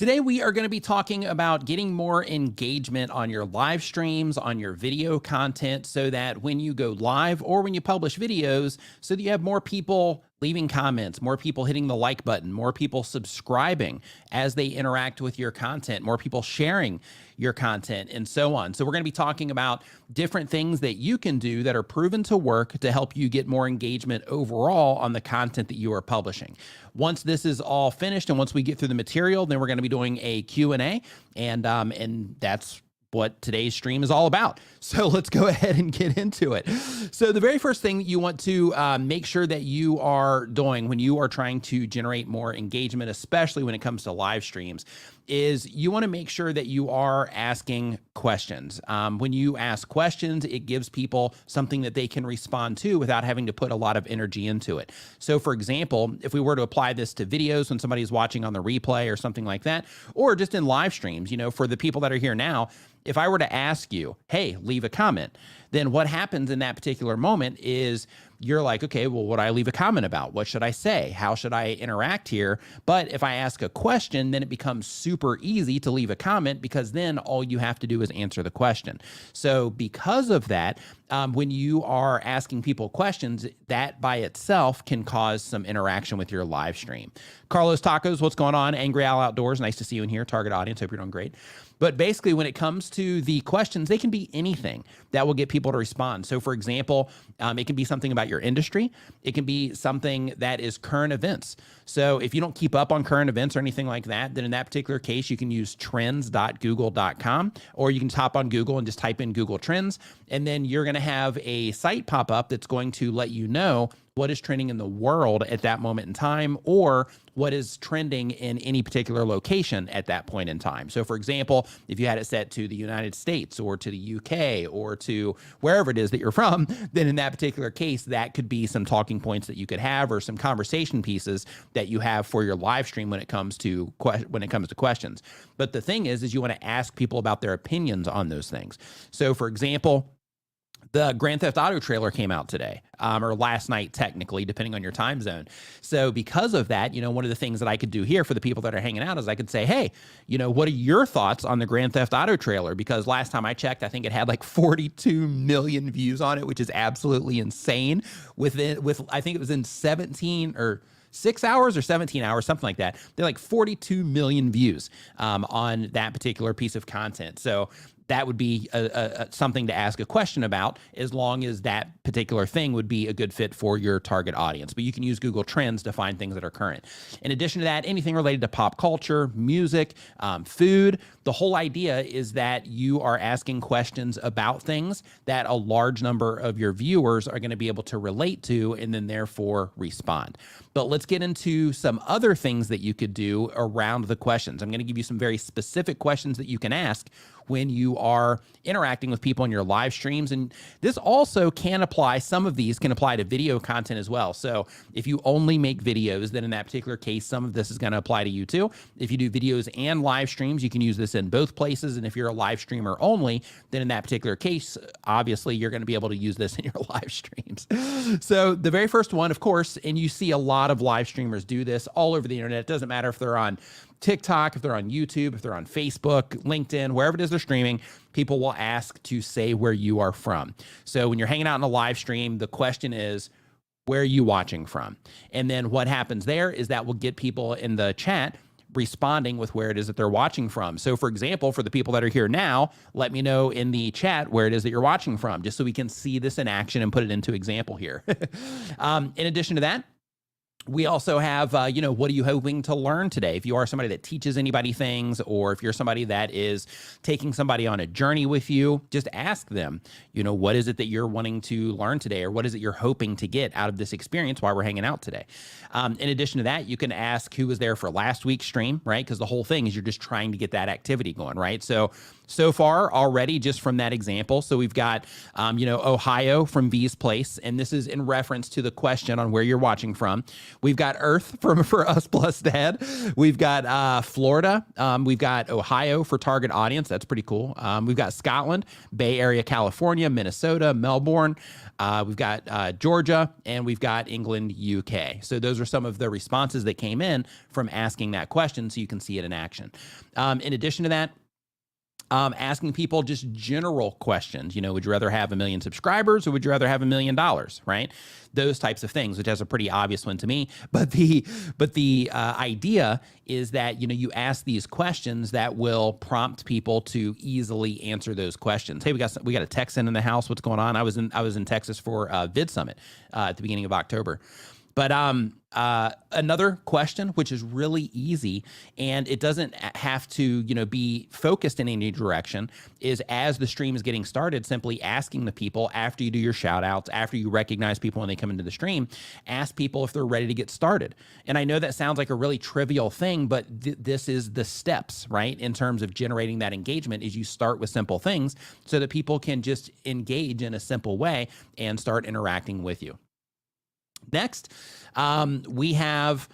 Today, we are going to be talking about getting more engagement on your live streams, on your video content, so that when you go live or when you publish videos, so that you have more people leaving comments, more people hitting the like button, more people subscribing as they interact with your content, more people sharing your content, and so on. So we're going to be talking about different things that you can do that are proven to work to help you get more engagement overall on the content that you are publishing. Once this is all finished and once we get through the material, then we're going to be doing a Q&A, and that's what today's stream is all about. So let's go ahead and get into it. So the very first thing that you want to make sure that you are doing when you are trying to generate more engagement, especially when it comes to live streams, is you want to make sure that you are asking questions. When you ask questions, it gives people something that they can respond to without having to put a lot of energy into it. So for example, if we were to apply this to videos when somebody's watching on the replay or something like that, or just in live streams, you know, for the people that are here now, if I were to ask you, hey, leave a comment, then what happens in that particular moment is you're like, okay, well, what do I leave a comment about? What should I say? How should I interact here? But if I ask a question, then it becomes super easy to leave a comment because then all you have to do is answer the question. So because of that, when you are asking people questions, that by itself can cause some interaction with your live stream. Carlos Tacos, what's going on? Angry Al Outdoors, nice to see you in here. Target audience, hope you're doing great. But basically, when it comes to the questions, they can be anything that will get people to respond. So for example, it can be something about your industry. It can be something that is current events. So if you don't keep up on current events or anything like that, then in that particular case, you can use trends.google.com, or you can hop on Google and just type in Google Trends. And then you're going to have a site pop up that's going to let you know what is trending in the world at that moment in time, or what is trending in any particular location at that point in time. So for example, if you had it set to the United States or to the UK or to wherever it is that you're from, then in that particular case, that could be some talking points that you could have or some conversation pieces that you have for your live stream when it comes to questions. But the thing is you want to ask people about their opinions on those things. So for example, the Grand Theft Auto trailer came out today, or last night, technically, depending on your time zone. So because of that, you know, one of the things that I could do here for the people that are hanging out is I could say, hey, you know, what are your thoughts on the Grand Theft Auto trailer? Because last time I checked, I think it had like 42 million views on it, which is absolutely insane. I think it was in 17 or 6 hours or 17 hours, something like that. They're like 42 million views on that particular piece of content. So that would be something to ask a question about, as long as that particular thing would be a good fit for your target audience. But you can use Google Trends to find things that are current. In addition to that, anything related to pop culture, music, food, the whole idea is that you are asking questions about things that a large number of your viewers are going to be able to relate to and then therefore respond. But let's get into some other things that you could do around the questions. I'm going to give you some very specific questions that you can ask when you are interacting with people in your live streams. And this also can apply, some of these can apply to video content as well. So if you only make videos, then in that particular case, some of this is going to apply to you too. If you do videos and live streams, you can use this in both places. And if you're a live streamer only, then in that particular case, obviously you're going to be able to use this in your live streams. So the very first one, of course, and you see a lot of live streamers do this all over the internet. It doesn't matter if they're on TikTok, if they're on YouTube, if they're on Facebook, LinkedIn, wherever it is they're streaming, people will ask to say where you are from. So when you're hanging out in a live stream, the question is, where are you watching from? And then what happens there is that will get people in the chat responding with where it is that they're watching from. So for example, for the people that are here now, let me know in the chat where it is that you're watching from, just so we can see this in action and put it into example here. In addition to that, we also have, you know, what are you hoping to learn today? If you are somebody that teaches anybody things, or if you're somebody that is taking somebody on a journey with you, just ask them, you know, what is it that you're wanting to learn today? Or what is it you're hoping to get out of this experience while we're hanging out today? In addition to that, you can ask who was there for last week's stream, right? Because the whole thing is you're just trying to get that activity going, right? So far already, just from that example, so we've got, you know, Ohio from V's Place, and this is in reference to the question on where you're watching from. We've got Earth for Us Plus Dad. We've got Florida. We've got Ohio for target audience. That's pretty cool. We've got Scotland, Bay Area, California, Minnesota, Melbourne. We've got Georgia, and we've got England, UK. So those are some of the responses that came in from asking that question, so you can see it in action. In addition to that, asking people just general questions. Would you rather have 1 million subscribers, or would you rather have $1 million, right? Those types of things, which has a pretty obvious one to me. But the idea is that, you ask these questions that will prompt people to easily answer those questions. Hey, we got a Texan in the house. What's going on? I was in Texas for Vid Summit at the beginning of October. But another question, which is really easy, and it doesn't have to, be focused in any direction, is as the stream is getting started, simply asking the people after you do your shout outs, after you recognize people when they come into the stream, ask people if they're ready to get started. And I know that sounds like a really trivial thing, but this is the steps, right? In terms of generating that engagement, is you start with simple things so that people can just engage in a simple way and start interacting with you. Next, we have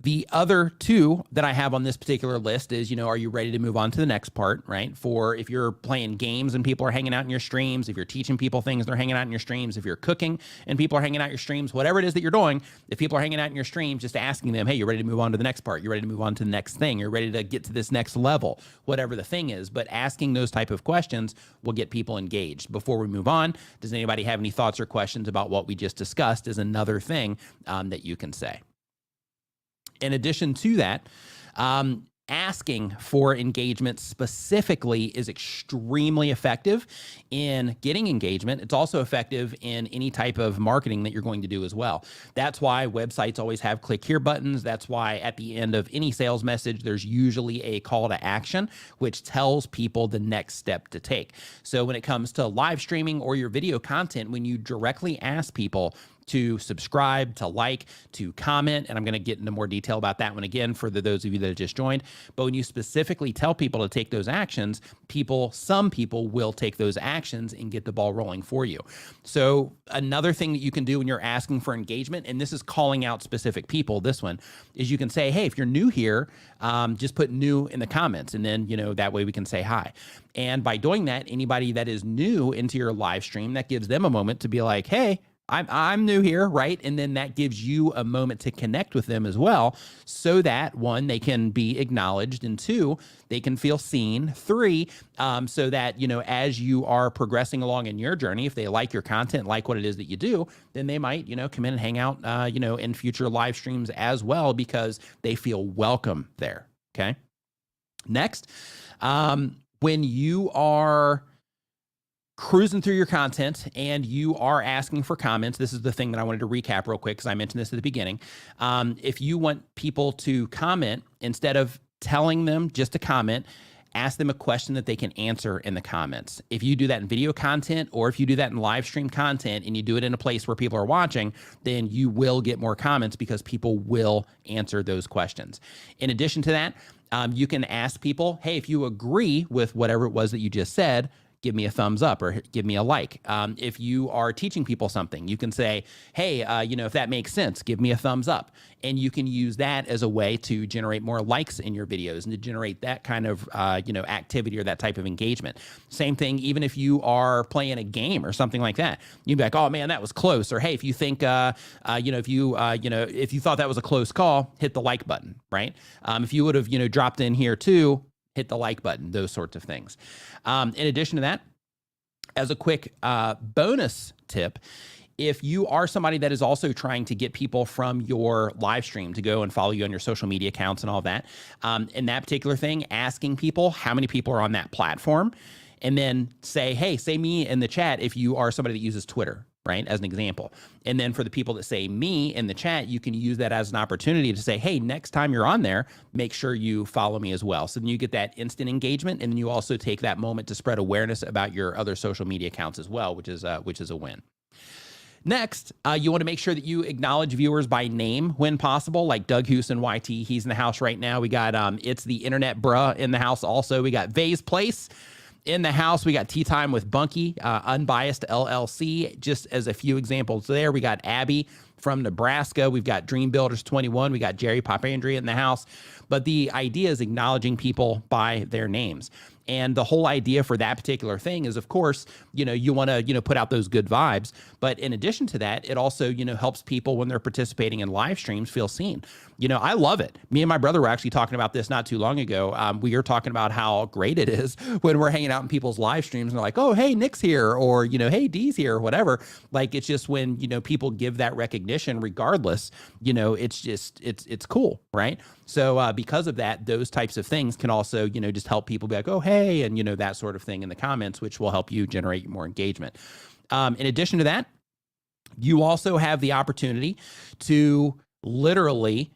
the other two that I have on this particular list is, are you ready to move on to the next part, right? For if you're playing games and people are hanging out in your streams, if you're teaching people things, they're hanging out in your streams, if you're cooking and people are hanging out in your streams, whatever it is that you're doing, if people are hanging out in your streams, just asking them, hey, you're ready to move on to the next part. You're ready to move on to the next thing. You're ready to get to this next level, whatever the thing is. But asking those type of questions will get people engaged. Before we move on, does anybody have any thoughts or questions about what we just discussed is another thing that you can say. In addition to that, asking for engagement specifically is extremely effective in getting engagement. It's also effective in any type of marketing that you're going to do as well. That's why websites always have click here buttons. That's why at the end of any sales message, there's usually a call to action, which tells people the next step to take. So when it comes to live streaming or your video content, when you directly ask people to subscribe, to like, to comment, and I'm going to get into more detail about that one again for those of you that have just joined. But when you specifically tell people to take those actions, some people will take those actions and get the ball rolling for you. So another thing that you can do when you're asking for engagement, and this is calling out specific people, this one, is you can say, hey, if you're new here, just put new in the comments, and then, that way we can say hi. And by doing that, anybody that is new into your live stream, that gives them a moment to be like, hey, I'm new here, right? And then that gives you a moment to connect with them as well, so that one, they can be acknowledged, and two, they can feel seen. Three, so that, as you are progressing along in your journey, if they like your content, like what it is that you do, then they might, come in and hang out, in future live streams as well, because they feel welcome there. Okay. Next, when you are cruising through your content and you are asking for comments, this is the thing that I wanted to recap real quick because I mentioned this at the beginning. If you want people to comment, instead of telling them just to comment, ask them a question that they can answer in the comments. If you do that in video content, or if you do that in live stream content and you do it in a place where people are watching, then you will get more comments because people will answer those questions. In addition to that, you can ask people, hey, if you agree with whatever it was that you just said, give me a thumbs up or give me a like. If you are teaching people something, you can say, hey, if that makes sense, give me a thumbs up. And you can use that as a way to generate more likes in your videos and to generate that kind of, activity or that type of engagement. Same thing, even if you are playing a game or something like that, you'd be like, oh man, that was close. Or, hey, if you think, if you thought that was a close call, hit the like button, right? If you would have, dropped in here too, hit the like button, those sorts of things. In addition to that, as a quick bonus tip, if you are somebody that is also trying to get people from your live stream to go and follow you on your social media accounts and all that, in that particular thing, asking people how many people are on that platform, and then say me in the chat if you are somebody that uses Twitter, right, as an example. And then for the people that say me in the chat, you can use that as an opportunity to say, hey, next time you're on there, make sure you follow me as well. So then you get that instant engagement, and then you also take that moment to spread awareness about your other social media accounts as well, which is a win. Next, you want to make sure that you acknowledge viewers by name when possible, like Doug Houston, YT. He's in the house right now. We got It's the Internet Bruh in the house also. We got Vay's Place in the house. We got Tea Time with Bunky, Unbiased LLC, just as a few examples there. We got Abby from Nebraska. We've got Dream Builders 21. We got Jerry Papandrea in the house. But the idea is acknowledging people by their names. And the whole idea for that particular thing is, of course, you want to, put out those good vibes. But in addition to that, it also, helps people when they're participating in live streams feel seen. I love it. Me and my brother were actually talking about this not too long ago. We are talking about how great it is when we're hanging out in people's live streams and they're like, oh, hey, Nick's here, or, hey, Dee's here, or whatever. Like, it's just when, people give that recognition regardless, it's cool, right? So because of that, those types of things can also, just help people be like, oh, hey, and, that sort of thing in the comments, which will help you generate more engagement. In addition to that, you also have the opportunity to literally,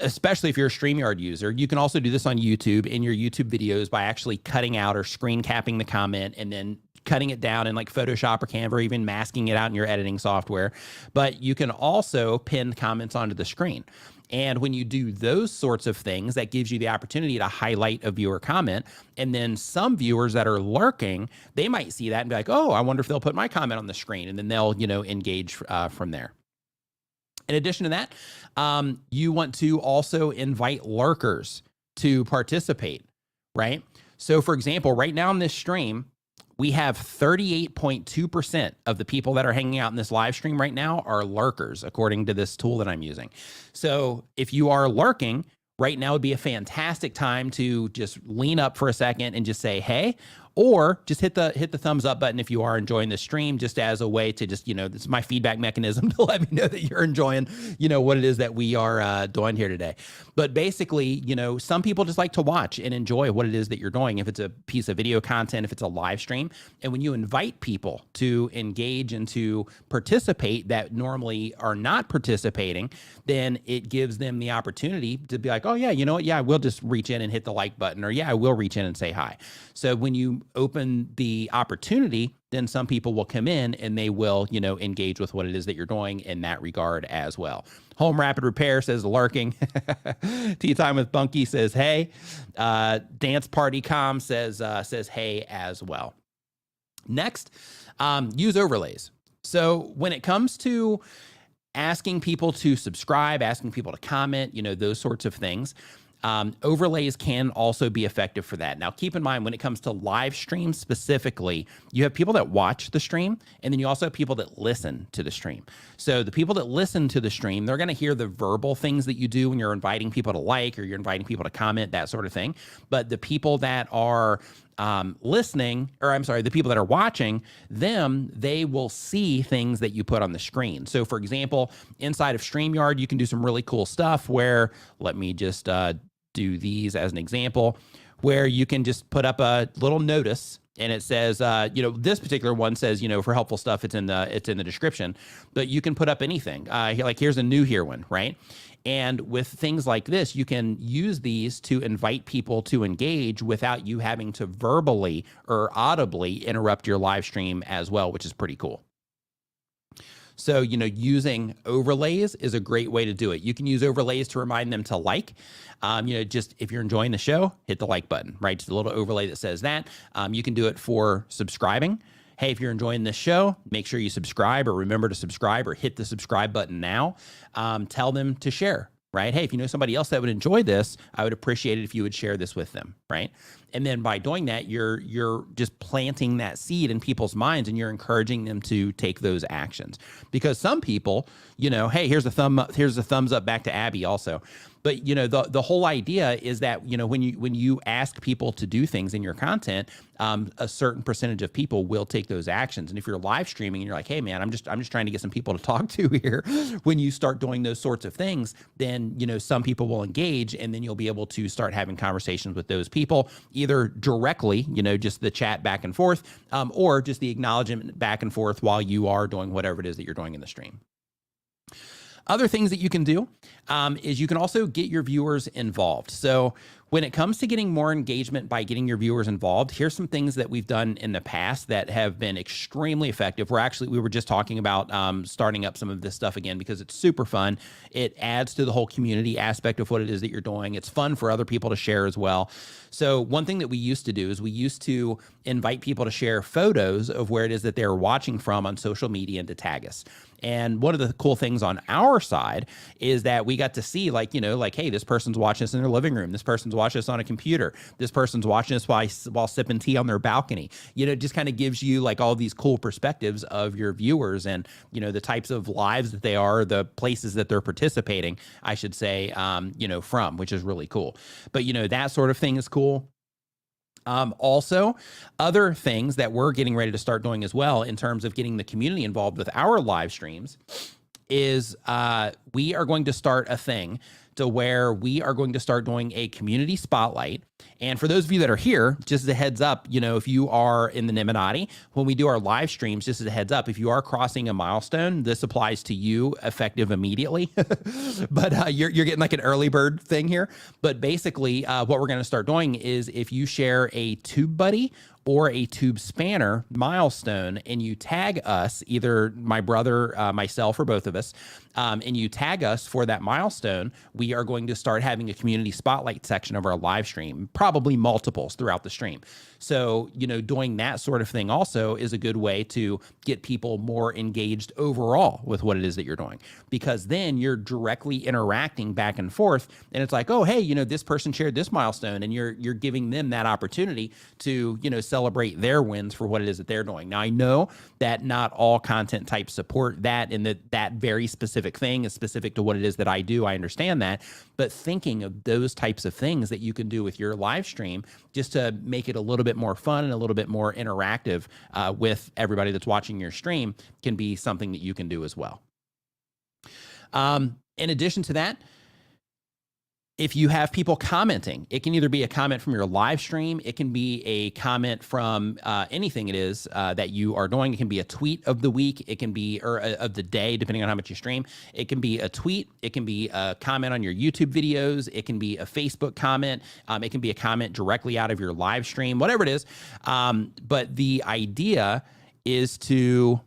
especially if you're a StreamYard user, you can also do this on YouTube in your YouTube videos by actually cutting out or screen capping the comment and then cutting it down in like Photoshop or Canva, or even masking it out in your editing software. But you can also pin comments onto the screen. And when you do those sorts of things, that gives you the opportunity to highlight a viewer comment. And then some viewers that are lurking, they might see that and be like, oh, I wonder if they'll put my comment on the screen. And then they'll, engage from there. In addition to that, you want to also invite lurkers to participate, right? So for example, right now in this stream, we have 38.2% of the people that are hanging out in this live stream right now are lurkers, according to this tool that I'm using. So if you are lurking, right now would be a fantastic time to just lean up for a second and just say, hey, or just hit the thumbs up button if you are enjoying the stream, just as a way to just, this is my feedback mechanism to let me know that you're enjoying, what it is that we are doing here today. But basically, some people just like to watch and enjoy what it is that you're doing. If it's a piece of video content, if it's a live stream, and when you invite people to engage and to participate that normally are not participating, then it gives them the opportunity to be like, oh yeah, you know what? Yeah, I will just reach in and hit the like button, or yeah, I will reach in and say hi. So when you open the opportunity, then some people will come in and they will, engage with what it is that you're doing in that regard as well. Home Rapid Repair says lurking. Tea Time with Bunky says hey. Dance Party Com says hey as well. Next, use overlays. So when it comes to asking people to subscribe, asking people to comment, those sorts of things, overlays can also be effective for that. Now, keep in mind, when it comes to live streams specifically, you have people that watch the stream, and then you also have people that listen to the stream. So the people that listen to the stream, they're going to hear the verbal things that you do when you're inviting people to like, or you're inviting people to comment, that sort of thing. But the people that are the people that are watching them, they will see things that you put on the screen. So for example, inside of StreamYard, you can do some really cool stuff where, let me just do these as an example, where you can just put up a little notice and it says, this particular one says, for helpful stuff, it's in the description, but you can put up anything. Like here's a new here one, right? And with things like this, you can use these to invite people to engage without you having to verbally or audibly interrupt your live stream as well, which is pretty cool. So, using overlays is a great way to do it. You can use overlays to remind them to like. Just if you're enjoying the show, hit the like button, right? Just a little overlay that says that. You can do it for subscribing. Hey, if you're enjoying this show, make sure you subscribe, or remember to subscribe, or hit the subscribe button now. Tell them to share, right? Hey, if you know somebody else that would enjoy this, I would appreciate it if you would share this with them, right? And then by doing that, you're just planting that seed in people's minds, and you're encouraging them to take those actions. Because some people, hey, here's a thumbs up back to Abby also. But the whole idea is that when you ask people to do things in your content, a certain percentage of people will take those actions. And if you're live streaming and you're like, hey man, I'm just trying to get some people to talk to here, when you start doing those sorts of things, then some people will engage, and then you'll be able to start having conversations with those people, either directly, just the chat back and forth, or just the acknowledgement back and forth while you are doing whatever it is that you're doing in the stream. Other things that you can do, is you can also get your viewers involved. So when it comes to getting more engagement by getting your viewers involved, here's some things that we've done in the past that have been extremely effective. We were just talking about starting up some of this stuff again because it's super fun. It adds to the whole community aspect of what it is that you're doing. It's fun for other people to share as well. So one thing that we used to do is we used to invite people to share photos of where it is that they're watching from on social media and to tag us. And one of the cool things on our side is that we got to see like, hey, this person's watching this in their living room. This person's watching this on a computer. This person's watching this while sipping tea on their balcony. It just kind of gives you like all these cool perspectives of your viewers and, the types of lives that they are, the places that they're participating, I should say, from, which is really cool. But, that sort of thing is cool. Also, other things that we're getting ready to start doing as well in terms of getting the community involved with our live streams is we are going to start a thing to where we are going to start doing a community spotlight. And for those of you that are here, just as a heads up, if you are in the Nimminati, when we do our live streams, just as a heads up, if you are crossing a milestone, this applies to you effective immediately. But you're getting like an early bird thing here. But basically, what we're going to start doing is if you share a TubeBuddy or a Tube Spanner milestone and you tag us, either my brother, myself, or both of us, and you tag us for that milestone, we are going to start having a community spotlight section of our live stream, probably multiples throughout the stream. So, doing that sort of thing also is a good way to get people more engaged overall with what it is that you're doing, because then you're directly interacting back and forth. And it's like, oh, hey, this person shared this milestone, and you're giving them that opportunity to, celebrate their wins for what it is that they're doing. Now, I know that not all content types support that, and that very specific thing is specific to what it is that I do. I understand that. But thinking of those types of things that you can do with your live stream just to make it a little bit more fun and a little bit more interactive with everybody that's watching your stream can be something that you can do as well. In addition to that, if you have people commenting, it can either be a comment from your live stream, it can be a comment from anything it is that you are doing. It can be a tweet of the week, it can be of the day, depending on how much you stream. It can be a tweet, it can be a comment on your YouTube videos, it can be a Facebook comment, it can be a comment directly out of your live stream, whatever it is. But the idea is to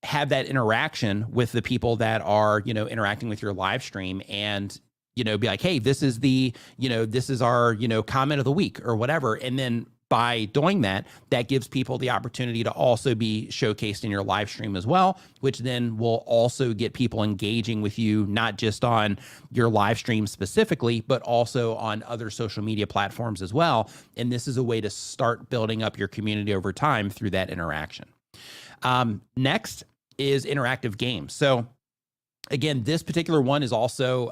have that interaction with the people that are, interacting with your live stream and, be like, hey, this is our, comment of the week or whatever. And then by doing that, that gives people the opportunity to also be showcased in your live stream as well, which then will also get people engaging with you, not just on your live stream specifically, but also on other social media platforms as well. And this is a way to start building up your community over time through that interaction. Next is interactive games. So again, this particular one is also,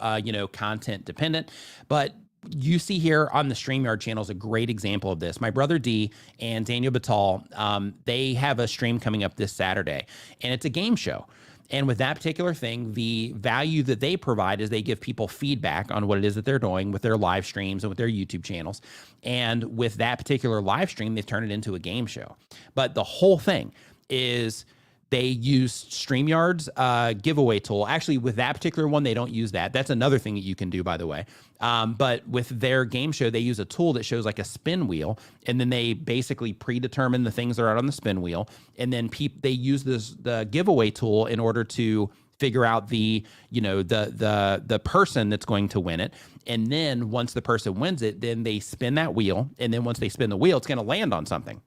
content dependent, but you see here on the StreamYard channel is a great example of this. My brother D and Daniel Batal, they have a stream coming up this Saturday, and it's a game show. And with that particular thing, the value that they provide is they give people feedback on what it is that they're doing with their live streams and with their YouTube channels. And with that particular live stream, they've turned it into a game show. But the whole thing is they use StreamYard's giveaway tool. Actually, with that particular one, they don't use that. That's another thing that you can do, by the way. But with their game show, they use a tool that shows like a spin wheel, and then they basically predetermine the things that are out on the spin wheel, and then they use the giveaway tool in order to figure out the person that's going to win it. And then once the person wins it, then they spin that wheel, and then once they spin the wheel, it's going to land on something.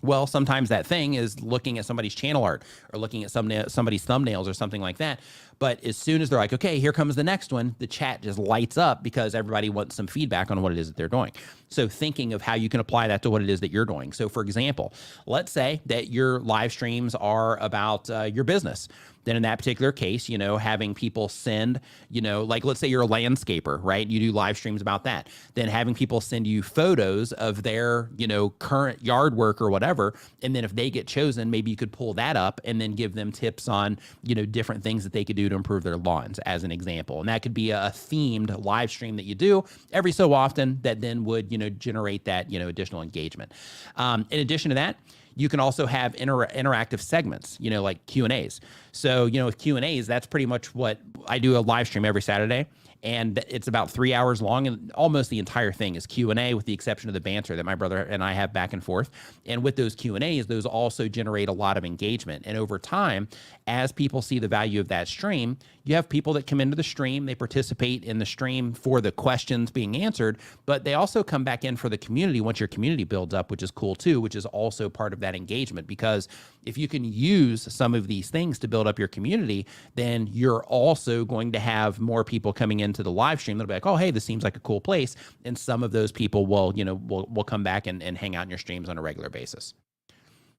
Well, sometimes that thing is looking at somebody's channel art or looking at somebody's thumbnails or something like that. But as soon as they're like, okay, here comes the next one, the chat just lights up because everybody wants some feedback on what it is that they're doing. So thinking of how you can apply that to what it is that you're doing. So for example, let's say that your live streams are about your business. Then in that particular case, having people send, like let's say you're a landscaper, right? You do live streams about that. Then having people send you photos of their, current yard work or whatever. And then if they get chosen, maybe you could pull that up and then give them tips on, different things that they could do to improve their lawns as an example. And that could be a themed live stream that you do every so often that then would, generate that, additional engagement. In addition to that, You can also have interactive segments, like Q&As. So, with Q&As, that's pretty much what I do, a live stream every Saturday. And it's about 3 hours long, and almost the entire thing is Q&A, with the exception of the banter that my brother and I have back and forth. And with those Q&As, those also generate a lot of engagement. And over time, as people see the value of that stream, you have people that come into the stream, they participate in the stream for the questions being answered, but they also come back in for the community once your community builds up, which is cool too, which is also part of that engagement. Because if you can use some of these things to build up your community, then you're also going to have more people coming into the live stream that'll be like, oh, hey, this seems like a cool place. And some of those people will come back and hang out in your streams on a regular basis.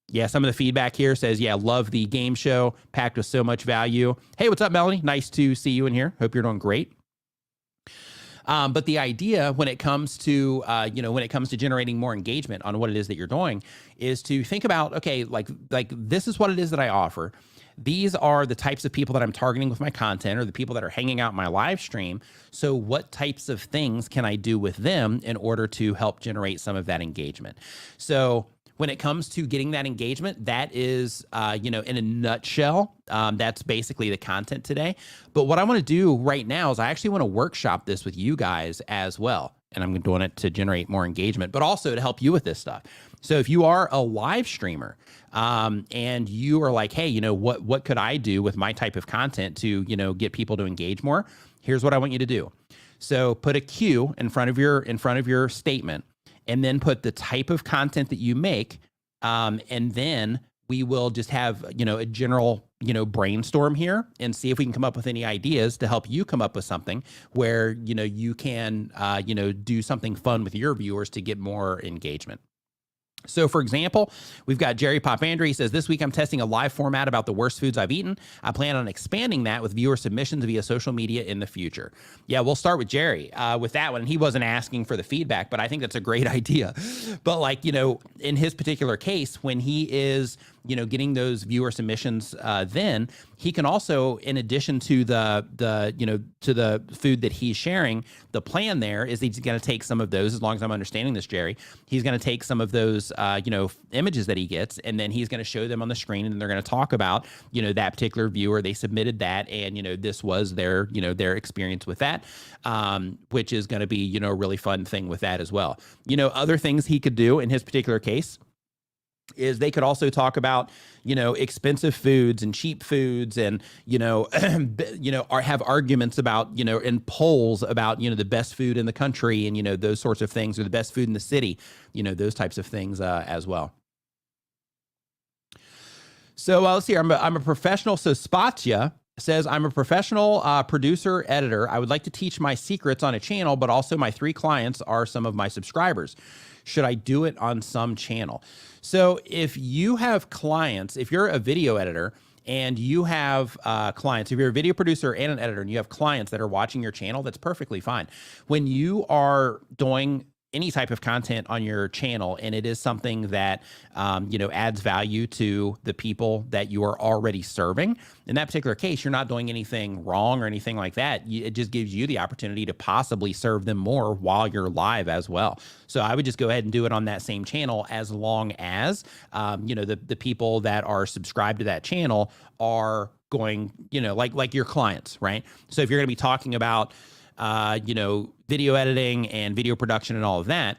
Yeah, some of the feedback here says, yeah, love the game show, packed with so much value. Hey, what's up, Melanie? Nice to see you in here. Hope you're doing great. But the idea when it comes to, generating more engagement on what it is that you're doing is to think about, okay, like this is what it is that I offer. These are the types of people that I'm targeting with my content, or the people that are hanging out in my live stream. So what types of things can I do with them in order to help generate some of that engagement? So when it comes to getting that engagement, that is, in a nutshell, that's basically the content today. But what I want to do right now is I actually want to workshop this with you guys as well. And I'm doing it to generate more engagement, but also to help you with this stuff. So if you are a live streamer, and you are like, hey, what could I do with my type of content to, get people to engage more? Here's what I want you to do. So put a Q in front of your statement, and then put the type of content that you make. And then we will just have, a general, brainstorm here and see if we can come up with any ideas to help you come up with something where, you can, do something fun with your viewers to get more engagement. So for example, we've got Jerry Popandry. He says, this week I'm testing a live format about the worst foods I've eaten. I plan on expanding that with viewer submissions via social media in the future. Yeah, we'll start with Jerry with that one. And he wasn't asking for the feedback, but I think that's a great idea. But in his particular case, when he is, getting those viewer submissions, then he can also, in addition to the food that he's sharing, the plan there is he's going to take some of those, as long as I'm understanding this, Jerry, he's going to take some of those, images that he gets, and then he's going to show them on the screen, and they're going to talk about, that particular viewer, they submitted that, and, this was their experience with that, which is going to be, a really fun thing with that as well. Other things he could do in his particular case is they could also talk about, expensive foods and cheap foods, and, or have arguments about, in polls about, the best food in the country, and, those sorts of things, or the best food in the city, those types of things as well. So let's see, I'm a professional. So Spatya says, I'm a professional producer, editor. I would like to teach my secrets on a channel, but also my 3 clients are some of my subscribers. Should I do it on some channel? So if you have clients, if you're a video editor and you have clients, if you're a video producer and an editor and you have clients that are watching your channel, that's perfectly fine. When you are doing any type of content on your channel, and it is something that, adds value to the people that you are already serving, in that particular case, you're not doing anything wrong or anything like that. It just gives you the opportunity to possibly serve them more while you're live as well. So I would just go ahead and do it on that same channel, as long as, the people that are subscribed to that channel are going, like your clients, right? So if you're going to be talking about, video editing and video production and all of that,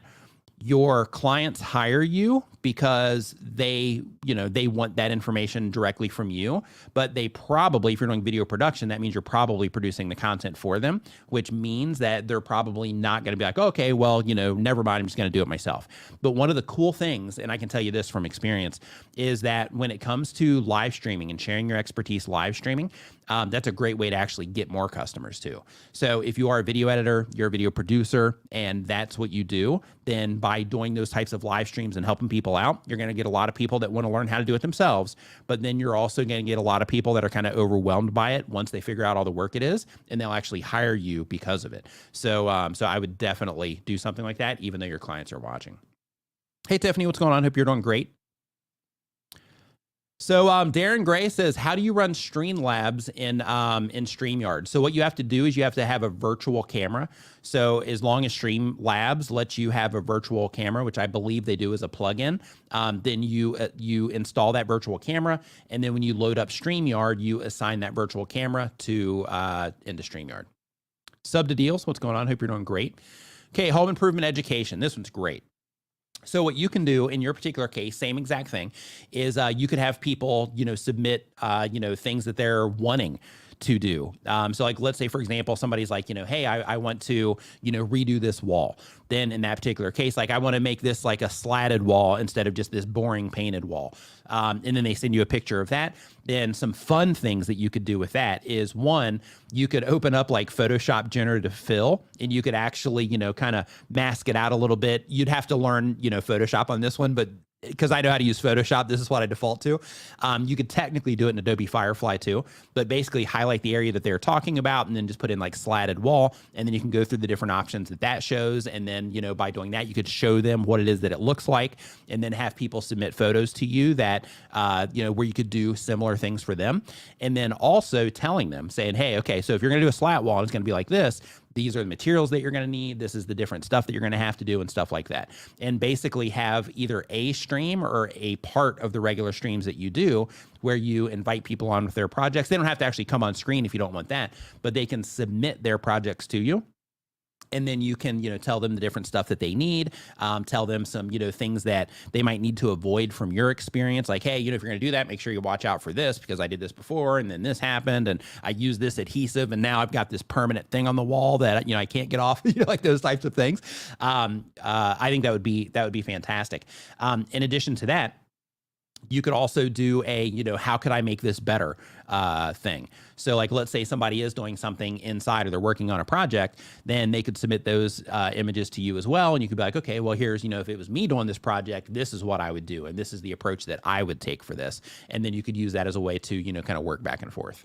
your clients hire you because they want that information directly from you. But they probably, if you're doing video production, that means you're probably producing the content for them, which means that they're probably not going to be like, okay, well, never mind, I'm just going to do it myself. But one of the cool things, and I can tell you this from experience, is that when it comes to live streaming and sharing your expertise live streaming, that's a great way to actually get more customers too. So if you are a video editor, you're a video producer, and that's what you do, then by doing those types of live streams and helping people out, you're going to get a lot of people that want to learn how to do it themselves. But then you're also going to get a lot of people that are kind of overwhelmed by it once they figure out all the work it is, and they'll actually hire you because of it. So, so I would definitely do something like that, even though your clients are watching. Hey, Tiffany, what's going on? Hope you're doing great. So Darren Gray says, how do you run Streamlabs in StreamYard? So what you have to do is you have to have a virtual camera. So as long as Streamlabs lets you have a virtual camera, which I believe they do as a plugin, then you install that virtual camera, and then when you load up StreamYard, you assign that virtual camera to into StreamYard. Sub to Deals, what's going on? Hope you're doing great. Okay, home improvement education. This one's great. So what you can do in your particular case, same exact thing, is you could have people, submit, things that they're wanting to do. So like, let's say, for example, somebody's like, hey, I want to, redo this wall. Then in that particular case, like I want to make this like a slatted wall instead of just this boring painted wall. And then they send you a picture of that. Then some fun things that you could do with that is, one, you could open up like Photoshop generative fill, and you could actually, kind of mask it out a little bit. You'd have to learn, Photoshop on this one, but because I know how to use Photoshop, this is what I default to. You could technically do it in Adobe Firefly too, but basically highlight the area that they're talking about and then just put in like slatted wall. And then you can go through the different options that shows. And then, by doing that, you could show them what it is that it looks like, and then have people submit photos to you that, where you could do similar things for them. And then also telling them, saying, hey, okay, so if you're going to do a slat wall, it's going to be like this. These are the materials that you're going to need. This is the different stuff that you're going to have to do and stuff like that. And basically have either a stream or a part of the regular streams that you do where you invite people on with their projects. They don't have to actually come on screen if you don't want that, but they can submit their projects to you. And then you can, tell them the different stuff that they need, tell them some, things that they might need to avoid from your experience. Like, hey, if you're going to do that, make sure you watch out for this because I did this before and then this happened and I used this adhesive and now I've got this permanent thing on the wall that, I can't get off, like those types of things. I think that would be fantastic. In addition to that, you could also do a, how could I make this better thing? So like, let's say somebody is doing something inside or they're working on a project, then they could submit those images to you as well. And you could be like, okay, well, here's, if it was me doing this project, this is what I would do. And this is the approach that I would take for this. And then you could use that as a way to, kind of work back and forth.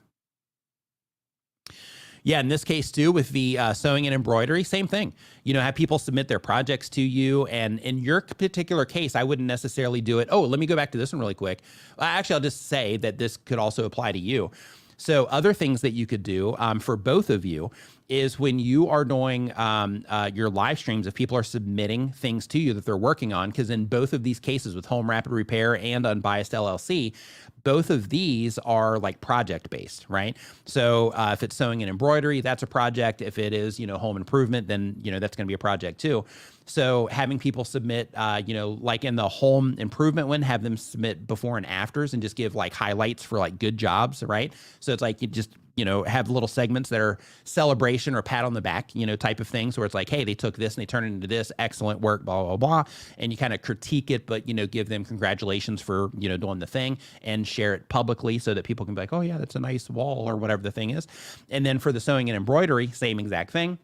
Yeah, in this case too, with the sewing and embroidery, same thing. Have people submit their projects to you. And in your particular case, I wouldn't necessarily do it. Oh, let me go back to this one really quick. Actually, I'll just say that this could also apply to you. So other things that you could do for both of you is when you are doing your live streams, if people are submitting things to you that they're working on, because in both of these cases with Home Rapid Repair and Unbiased LLC, both of these are like project based, right? So if it's sewing and embroidery, that's a project. If it is, home improvement, then, that's going to be a project too. So having people submit, like in the home improvement one, have them submit before and afters and just give like highlights for like good jobs, right? So it's like you just, have little segments that are celebration or pat on the back, type of things where it's like, hey, they took this and they turned it into this, excellent work, blah, blah, blah. And you kind of critique it, but, give them congratulations for, doing the thing and share it publicly so that people can be like, oh yeah, that's a nice wall or whatever the thing is. And then for the sewing and embroidery, same exact thing,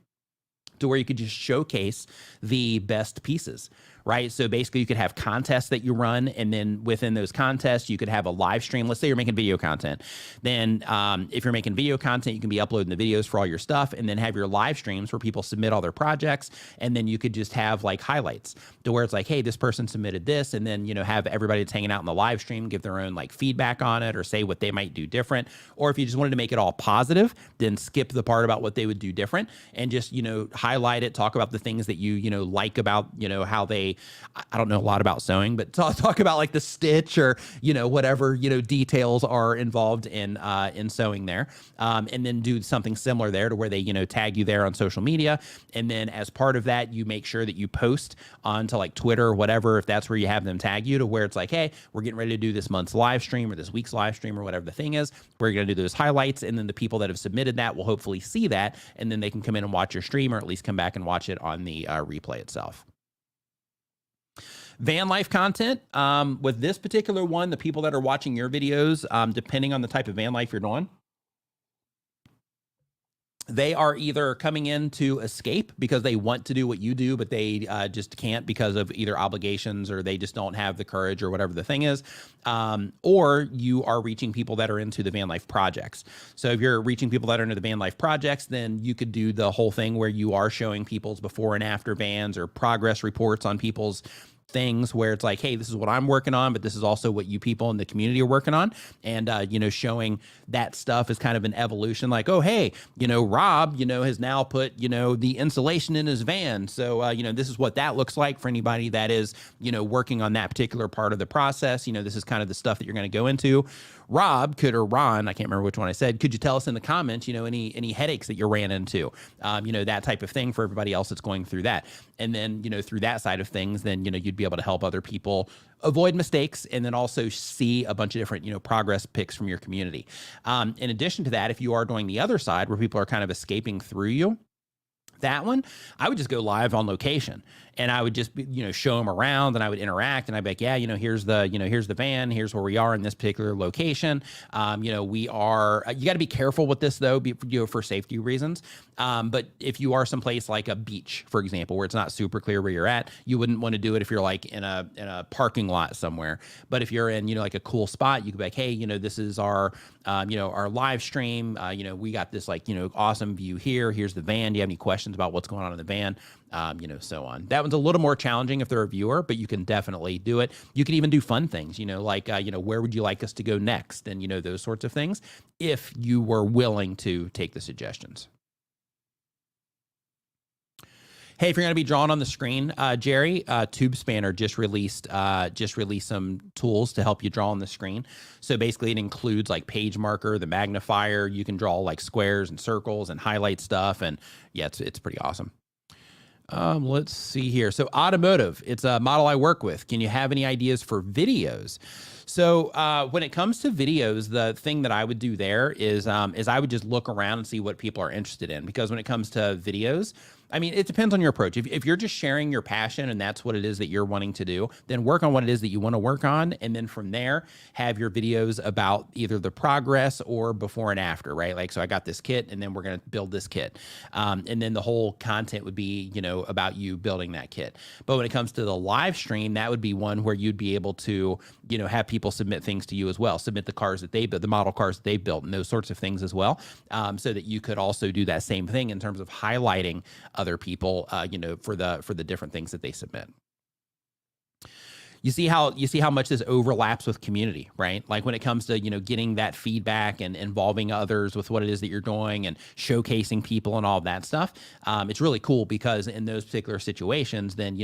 to where you could just showcase the best pieces, right? So basically you could have contests that you run, and then within those contests, you could have a live stream. Let's say you're making video content. Then if you're making video content, you can be uploading the videos for all your stuff, and then have your live streams where people submit all their projects. And then you could just have like highlights to where it's like, hey, this person submitted this, and then, have everybody that's hanging out in the live stream give their own like feedback on it or say what they might do different. Or if you just wanted to make it all positive, then skip the part about what they would do different and just, highlight it, talk about the things that you like about, how they, I don't know a lot about sewing, but talk about like the stitch or, whatever, details are involved in sewing there. And then do something similar there to where they, tag you there on social media. And then as part of that, you make sure that you post onto like Twitter or whatever, if that's where you have them tag you, to where it's like, hey, we're getting ready to do this month's live stream or this week's live stream or whatever the thing is. We're going to do those highlights. And then the people that have submitted that will hopefully see that. And then they can come in and watch your stream, or at least come back and watch it on the replay itself. Van life content, with this particular one, the people that are watching your videos, depending on the type of van life you're doing, they are either coming in to escape because they want to do what you do, but they just can't because of either obligations or they just don't have the courage or whatever the thing is. Or you are reaching people that are into the van life projects. So if you're reaching people that are into the van life projects, then you could do the whole thing where you are showing people's before and after vans or progress reports on people's things where it's like, hey, this is what I'm working on, but this is also what you people in the community are working on. And, showing that stuff is kind of an evolution, like, oh, hey, Rob, has now put, the insulation in his van. So, this is what that looks like for anybody that is, working on that particular part of the process. This is kind of the stuff that you're going to go into. Rob or Ron, I can't remember which one I said, could you tell us in the comments, any headaches that you ran into, that type of thing for everybody else that's going through that. And then, through that side of things, then, you'd be able to help other people avoid mistakes and then also see a bunch of different, progress pics from your community. In addition to that, if you are doing the other side where people are kind of escaping through you, that one, I would just go live on location and I would just, show them around and I would interact and I'd be like, yeah, here's the van, here's where we are in this particular location. We are, you got to be careful with this though, for safety reasons. But if you are someplace like a beach, for example, where it's not super clear where you're at, you wouldn't want to do it if you're like in a parking lot somewhere. But if you're in, like a cool spot, you could be like, hey, this is our live stream. We got this awesome view here. Here's the van. Do you have any questions about what's going on in the van? So on. That one's a little more challenging if they're a viewer, but you can definitely do it. You can even do fun things, like, where would you like us to go next? And, those sorts of things, if you were willing to take the suggestions. Hey, if you're going to be drawn on the screen, Jerry, TubeSpanner just released some tools to help you draw on the screen. So basically it includes like Page Marker, the magnifier. You can draw like squares and circles and highlight stuff. And yeah, it's pretty awesome. Let's see here. So automotive, it's a model I work with. Can you have any ideas for videos? So when it comes to videos, the thing that I would do there is I would just look around and see what people are interested in. Because when it comes to videos, I mean, it depends on your approach. If you're just sharing your passion and that's what it is that you're wanting to do, then work on what it is that you want to work on. And then from there, have your videos about either the progress or before and after, right? Like, so I got this kit and then we're going to build this kit. And then the whole content would be, about you building that kit. But when it comes to the live stream, that would be one where you'd be able to, have people submit things to you as well, submit the cars that they built, the model cars that they built and those sorts of things as well. So that you could also do that same thing in terms of highlighting other people, for the different things that they submit. You see how much this overlaps with community, right? Like when it comes to, getting that feedback and involving others with what it is that you're doing and showcasing people and all of that stuff. It's really cool because in those particular situations, then,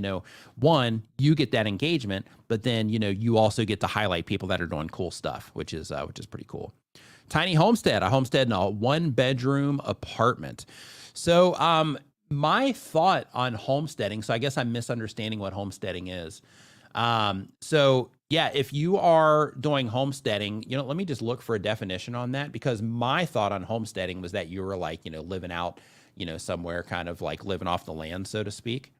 one, you get that engagement, but then, you also get to highlight people that are doing cool stuff, which is pretty cool. Tiny homestead, a homestead in a 1-bedroom apartment. So, my thought on homesteading, so I guess I'm misunderstanding what homesteading is. So yeah, if you are doing homesteading, let me just look for a definition on that, because my thought on homesteading was that you were like, living out, somewhere kind of like living off the land, so to speak.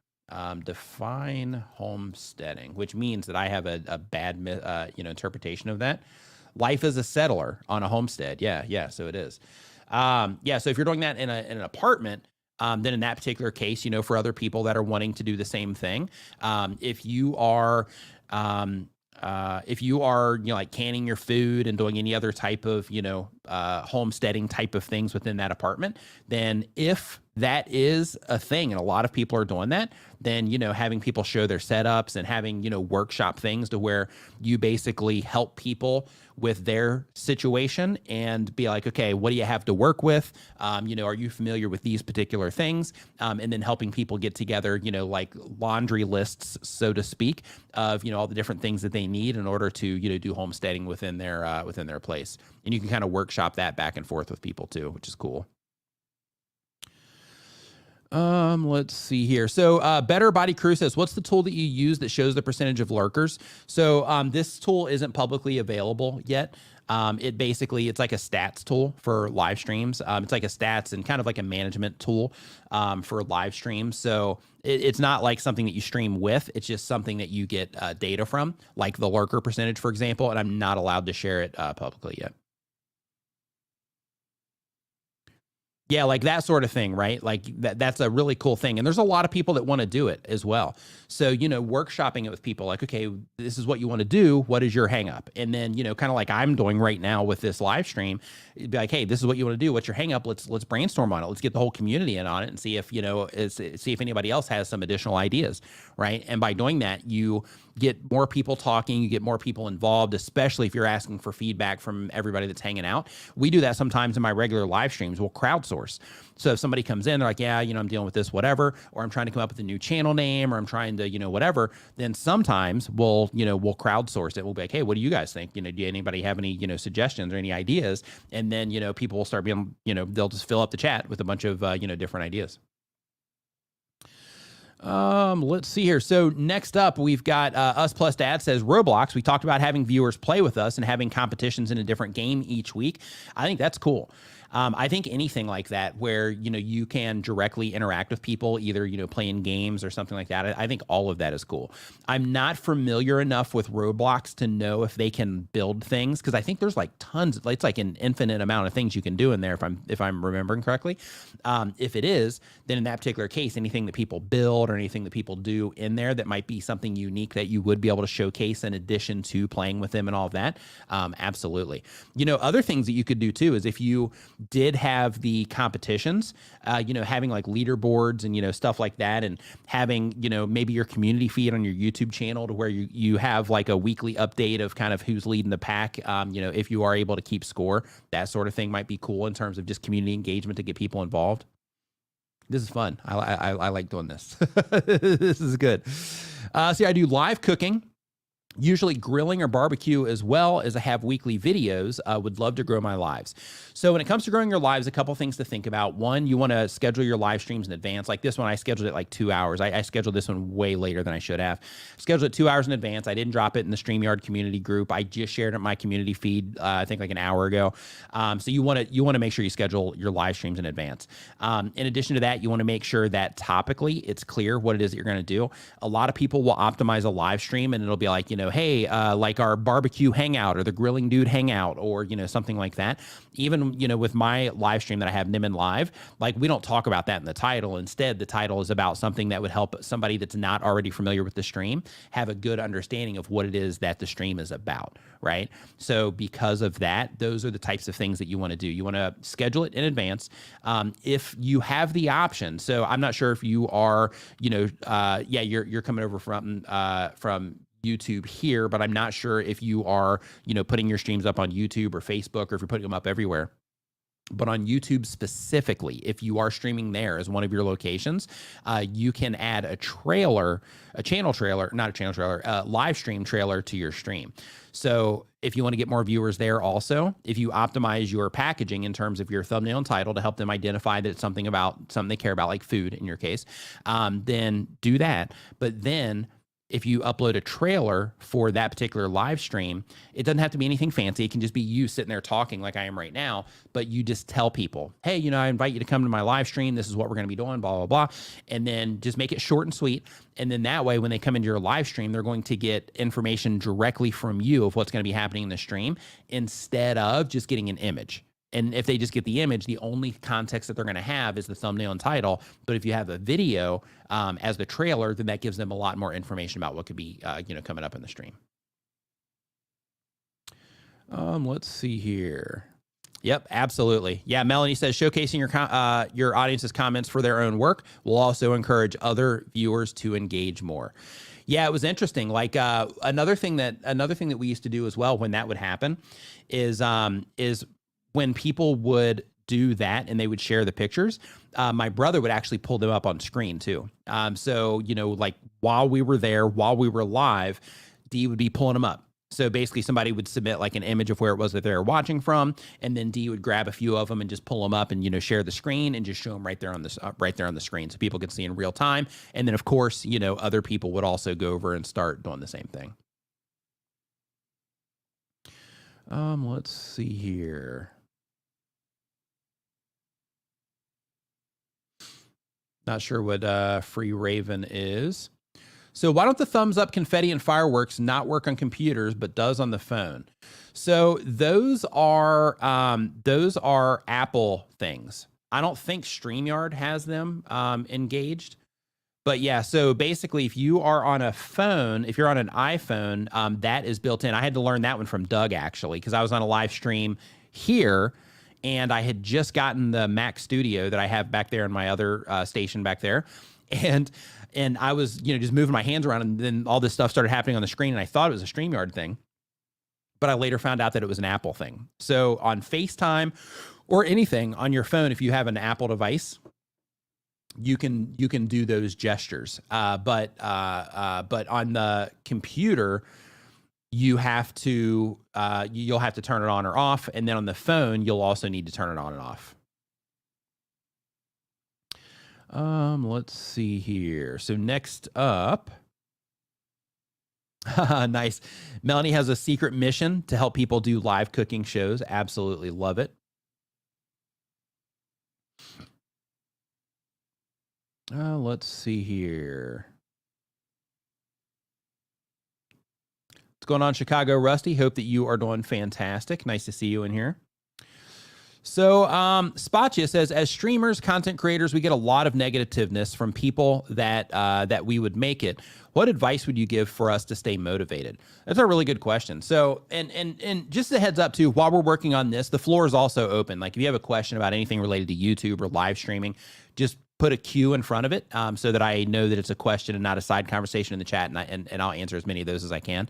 Define homesteading, which means that I have a bad, interpretation of that. Life as a settler on a homestead. Yeah. So it is. Yeah. So if you're doing that in an apartment, then in that particular case, for other people that are wanting to do the same thing, if you are, like canning your food and doing any other type of, homesteading type of things within that apartment, then if that is a thing and a lot of people are doing that, then, having people show their setups and having, workshop things to where you basically help people with their situation and be like, okay, what do you have to work with? Are you familiar with these particular things? And then helping people get together, like laundry lists, so to speak, of, all the different things that they need in order to, do homesteading within their place. And you can kind of workshop that back and forth with people too, which is cool. Let's see here. So, Better Body Crew says, what's the tool that you use that shows the percentage of lurkers? So, this tool isn't publicly available yet. It's like a stats tool for live streams. It's like a stats and kind of like a management tool, for live streams. So it's not like something that you stream with. It's just something that you get, data from, like the lurker percentage, for example, and I'm not allowed to share it, publicly yet. Yeah, like that sort of thing, right? Like that's a really cool thing. And there's a lot of people that want to do it as well. So, workshopping it with people like, okay, this is what you want to do. What is your hang up? And then, kind of like I'm doing right now with this live stream, it'd be like, hey, this is what you want to do. What's your hang up? Let's brainstorm on it. Let's get the whole community in on it and see if, see if anybody else has some additional ideas, right? And by doing that, you get more people talking, you get more people involved, especially if you're asking for feedback from everybody that's hanging out. We do that sometimes in my regular live streams. We'll crowdsource. So if somebody comes in, they're like, yeah, I'm dealing with this, whatever, or I'm trying to come up with a new channel name, or I'm trying to, whatever, then sometimes we'll crowdsource it. We'll be like, hey, what do you guys think? Do anybody have any, suggestions or any ideas? And then, people will start being, they'll just fill up the chat with a bunch of, different ideas. Let's see here. So next up, we've got Us Plus Dad says Roblox. We talked about having viewers play with us and having competitions in a different game each week. I think that's cool. I think anything like that where, you can directly interact with people, either, playing games or something like that. I think all of that is cool. I'm not familiar enough with Roblox to know if they can build things, because I think there's like tons, it's like an infinite amount of things you can do in there if I'm remembering correctly. If it is, then in that particular case, anything that people build or anything that people do in there that might be something unique that you would be able to showcase in addition to playing with them and all of that. Absolutely. Other things that you could do too is if you did have the competitions, having like leaderboards and, stuff like that, and having, maybe your community feed on your YouTube channel to where you have like a weekly update of kind of who's leading the pack. If you are able to keep score, that sort of thing might be cool in terms of just community engagement to get people involved. This is fun. I like doing this. This is good. See, I do live cooking, usually grilling or barbecue, as well as I have weekly videos. Would love to grow my lives. So when it comes to growing your lives, a couple things to think about. One, you want to schedule your live streams in advance. Like this one, I scheduled it like 2 hours. I scheduled this one way later than I should have. Scheduled it 2 hours in advance. I didn't drop it in the StreamYard community group. I just shared it in my community feed, I think like an hour ago. So you want to make sure you schedule your live streams in advance. In addition to that, you want to make sure that topically it's clear what it is that you're going to do. A lot of people will optimize a live stream and it'll be like, hey, like our barbecue hangout or the grilling dude hangout or, something like that. Even, with my live stream that I have, Nimin Live, like we don't talk about that in the title. Instead, the title is about something that would help somebody that's not already familiar with the stream have a good understanding of what it is that the stream is about, right? So because of that, those are the types of things that you want to do. You want to schedule it in advance. If you have the option, so I'm not sure if you are, you're coming over from YouTube here, but I'm not sure if you are, putting your streams up on YouTube or Facebook, or if you're putting them up everywhere. But on YouTube specifically, if you are streaming there as one of your locations, you can add a live stream trailer to your stream. So if you want to get more viewers there also, if you optimize your packaging in terms of your thumbnail and title to help them identify that it's something they care about, like food in your case, then do that. But then if you upload a trailer for that particular live stream, it doesn't have to be anything fancy. It can just be you sitting there talking like I am right now, but you just tell people, hey, I invite you to come to my live stream. This is what we're going to be doing, blah, blah, blah. And then just make it short and sweet. And then that way, when they come into your live stream, they're going to get information directly from you of what's going to be happening in the stream instead of just getting an image. And if they just get the image, the only context that they're going to have is the thumbnail and title. But if you have a video as the trailer, then that gives them a lot more information about what could be, coming up in the stream. Let's see here. Yep, absolutely. Yeah, Melanie says showcasing your audience's comments for their own work will also encourage other viewers to engage more. Yeah, it was interesting. Like another thing that we used to do as well when that would happen is when people would do that and they would share the pictures, my brother would actually pull them up on screen too. So, like while we were there, while we were live, D would be pulling them up. So basically somebody would submit like an image of where it was that they were watching from, and then D would grab a few of them and just pull them up and, share the screen and just show them right there on the screen so people could see in real time. And then of course, other people would also go over and start doing the same thing. Let's see here. Not sure what Free Raven is. So why don't the thumbs up, confetti, and fireworks not work on computers, but does on the phone? So those are Apple things. I don't think StreamYard has them engaged. But yeah, so basically, if you are on a phone, if you're on an iPhone, that is built in. I had to learn that one from Doug, actually, because I was on a live stream here, and I had just gotten the Mac Studio that I have back there in my other station back there. And I was, just moving my hands around, and then all this stuff started happening on the screen, and I thought it was a StreamYard thing. But I later found out that it was an Apple thing. So on FaceTime or anything on your phone, if you have an Apple device, you can do those gestures, but on the computer, you have to you'll have to turn it on or off, and then on the phone, you'll also need to turn it on and off. Let's see here. So next up, nice. Melanie has a secret mission to help people do live cooking shows. Absolutely love it. Let's see here. What's going on, Chicago Rusty? Hope that you are doing fantastic. Nice to see you in here. So Spatcha says, as streamers, content creators, we get a lot of negativeness from people that we would make it. What advice would you give for us to stay motivated? That's a really good question. So, and just a heads up too, while we're working on this, the floor is also open. Like if you have a question about anything related to YouTube or live streaming, just put a Q in front of it so that I know that it's a question and not a side conversation in the chat, and I'll answer as many of those as I can.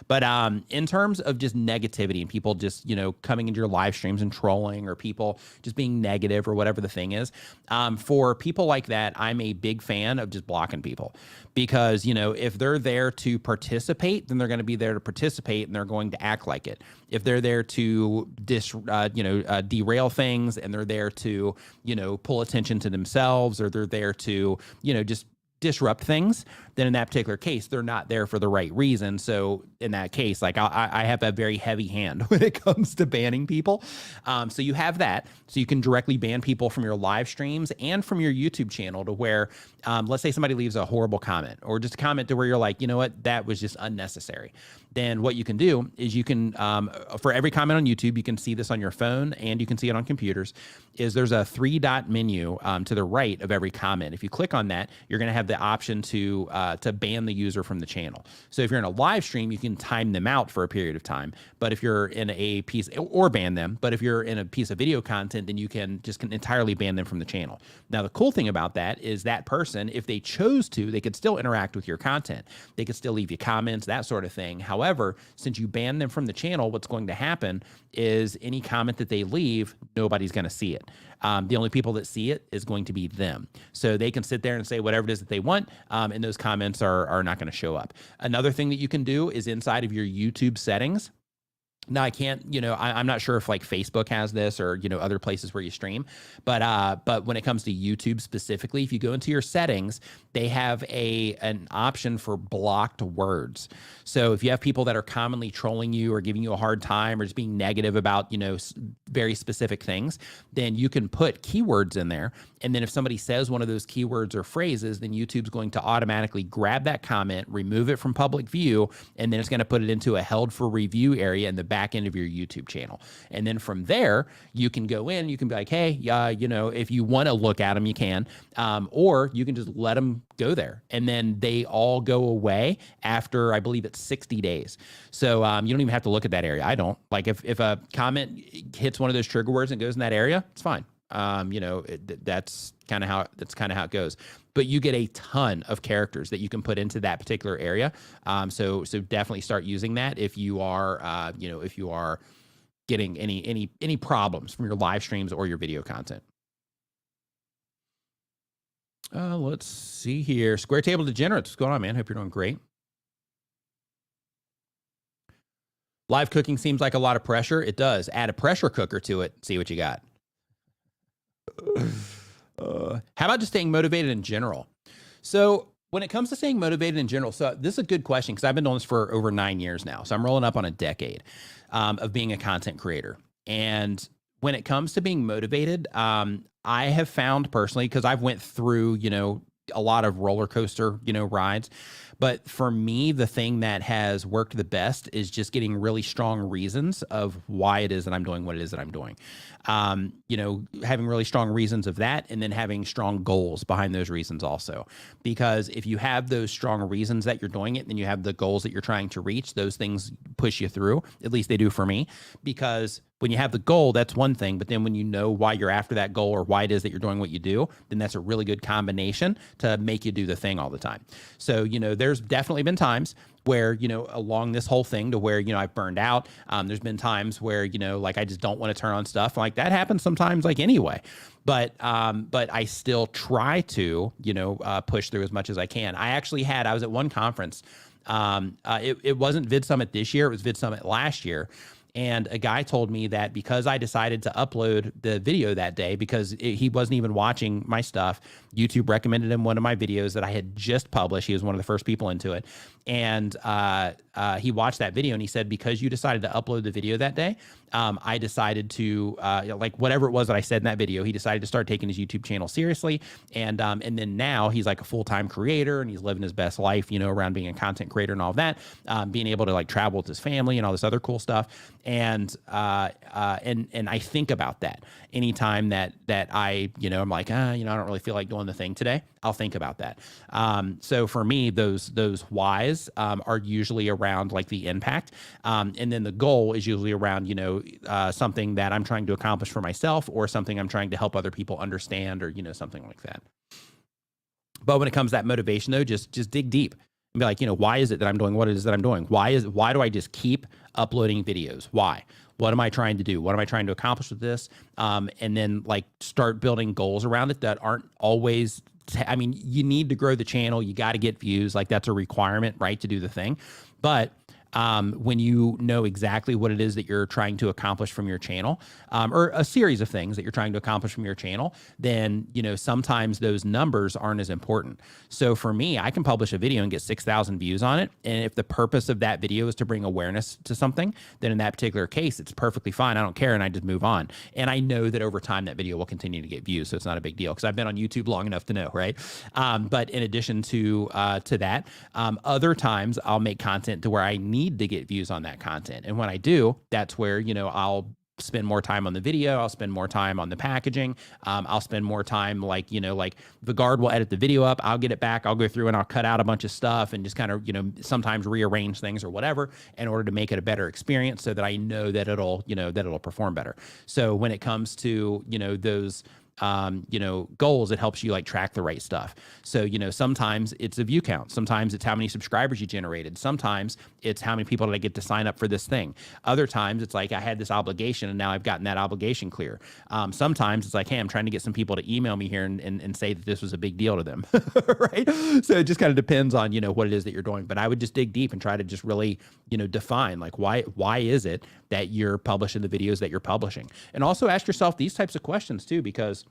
But in terms of just negativity and people just, coming into your live streams and trolling, or people just being negative or whatever the thing is, for people like that, I'm a big fan of just blocking people. Because, if they're there to participate, then they're going to be there to participate, and they're going to act like it. If they're there to derail things, and they're there to, pull attention to themselves, or they're there to, just disrupt things, then in that particular case, they're not there for the right reason. So in that case, like I have a very heavy hand when it comes to banning people. So you have that. So you can directly ban people from your live streams and from your YouTube channel, to where, let's say somebody leaves a horrible comment, or just a comment to where you're like, you know what, that was just unnecessary. Then what you can do is you can, for every comment on YouTube, you can see this on your phone and you can see it on computers, is there's a 3-dot menu to the right of every comment. If you click on that, you're going to have the option to ban the user from the channel. So if you're in a live stream, you can time them out for a period of time. But if you're in a piece, or ban them, but if you're in a piece of video content, then you can entirely ban them from the channel. Now, the cool thing about that is that person, if they chose to, they could still interact with your content. They could still leave you comments, that sort of thing. However, since you ban them from the channel, what's going to happen is any comment that they leave, nobody's going to see it. The only people that see it is going to be them. So they can sit there and say whatever it is that they want, and those comments are not going to show up. Another thing that you can do is inside of your YouTube settings. Now I can't, I'm not sure if like Facebook has this, or, other places where you stream, but when it comes to YouTube specifically, if you go into your settings, they have an option for blocked words. So if you have people that are commonly trolling you, or giving you a hard time, or just being negative about, very specific things, then you can put keywords in there. And then if somebody says one of those keywords or phrases, then YouTube's going to automatically grab that comment, remove it from public view, and then it's going to put it into a held for review area in the back end of your YouTube channel. And then from there, you can go in, you can be like, hey, if you want to look at them, you can, or you can just let them go there. And then they all go away after, I believe it's 60 days. So you don't even have to look at that area. I don't. Like if a comment hits one of those trigger words and goes in that area, it's fine. That's kind of how it goes. But you get a ton of characters that you can put into that particular area. So definitely start using that if you are, if you are getting any problems from your live streams or your video content. Let's see here. Square Table Degenerates, what's going on, man? Hope you're doing great. Live cooking seems like a lot of pressure. It does. Add a pressure cooker to it. See what you got. How about just staying motivated in general? So when it comes to staying motivated in general, so this is a good question, because I've been doing this for over 9 years now. So I'm rolling up on a decade of being a content creator. And when it comes to being motivated, I have found personally, because I've went through, a lot of roller coaster, rides. But for me, the thing that has worked the best is just getting really strong reasons of why it is that I'm doing what it is that I'm doing. Having really strong reasons of that, and then having strong goals behind those reasons also. Because if you have those strong reasons that you're doing it, then you have the goals that you're trying to reach, those things push you through. At least they do for me. Because when you have the goal, that's one thing. But then when you know why you're after that goal or why it is that you're doing what you do, then that's a really good combination to make you do the thing all the time. So, there's definitely been times where, along this whole thing to where, I've burned out. There's been times where, like I just don't want to turn on stuff. Like that happens sometimes, like anyway. But I still try to, push through as much as I can. I was at one conference. It wasn't VidSummit this year. It was VidSummit last year. And a guy told me that because I decided to upload the video that day, because he wasn't even watching my stuff, YouTube recommended him one of my videos that I had just published. He was one of the first people into it. And he watched that video and he said, because you decided to upload the video that day, I decided to, like whatever it was that I said in that video, he decided to start taking his YouTube channel seriously. And then now he's like a full-time creator and he's living his best life, around being a content creator and all of that, being able to like travel with his family and all this other cool stuff. And I think about that anytime that I, I'm like, I don't really feel like doing the thing today. I'll think about that. So for me, those whys are usually around like the impact. And then the goal is usually around, something that I'm trying to accomplish for myself or something I'm trying to help other people understand or, something like that. But when it comes to that motivation though, just dig deep and be like, why is it that I'm doing what it is that I'm doing? Why do I just keep uploading videos? Why? What am I trying to do? What am I trying to accomplish with this? And then like start building goals around it that aren't always, you need to grow the channel. You got to get views. Like that's a requirement, right? To do the thing. But when you know exactly what it is that you're trying to accomplish from your channel, or a series of things that you're trying to accomplish from your channel, then, sometimes those numbers aren't as important. So for me, I can publish a video and get 6,000 views on it. And if the purpose of that video is to bring awareness to something, then in that particular case, it's perfectly fine. I don't care. And I just move on. And I know that over time that video will continue to get views. So it's not a big deal because I've been on YouTube long enough to know, right? But in addition to that, other times I'll make content to where I need to get views on that content. And when I do, that's where, I'll spend more time on the video. I'll spend more time on the packaging. I'll spend more time like the guard will edit the video up. I'll get it back. I'll go through and I'll cut out a bunch of stuff and just kind of, sometimes rearrange things or whatever in order to make it a better experience so that I know that it'll perform better. So when it comes to, those goals, it helps you like track the right stuff. So, sometimes it's a view count. Sometimes it's how many subscribers you generated. Sometimes it's how many people did I get to sign up for this thing. Other times it's like I had this obligation and now I've gotten that obligation clear. Sometimes it's like, hey, I'm trying to get some people to email me here and say that this was a big deal to them. Right. So it just kind of depends on, what it is that you're doing. But I would just dig deep and try to just really, define like why is it that you're publishing the videos that you're publishing? And also ask yourself these types of questions too, because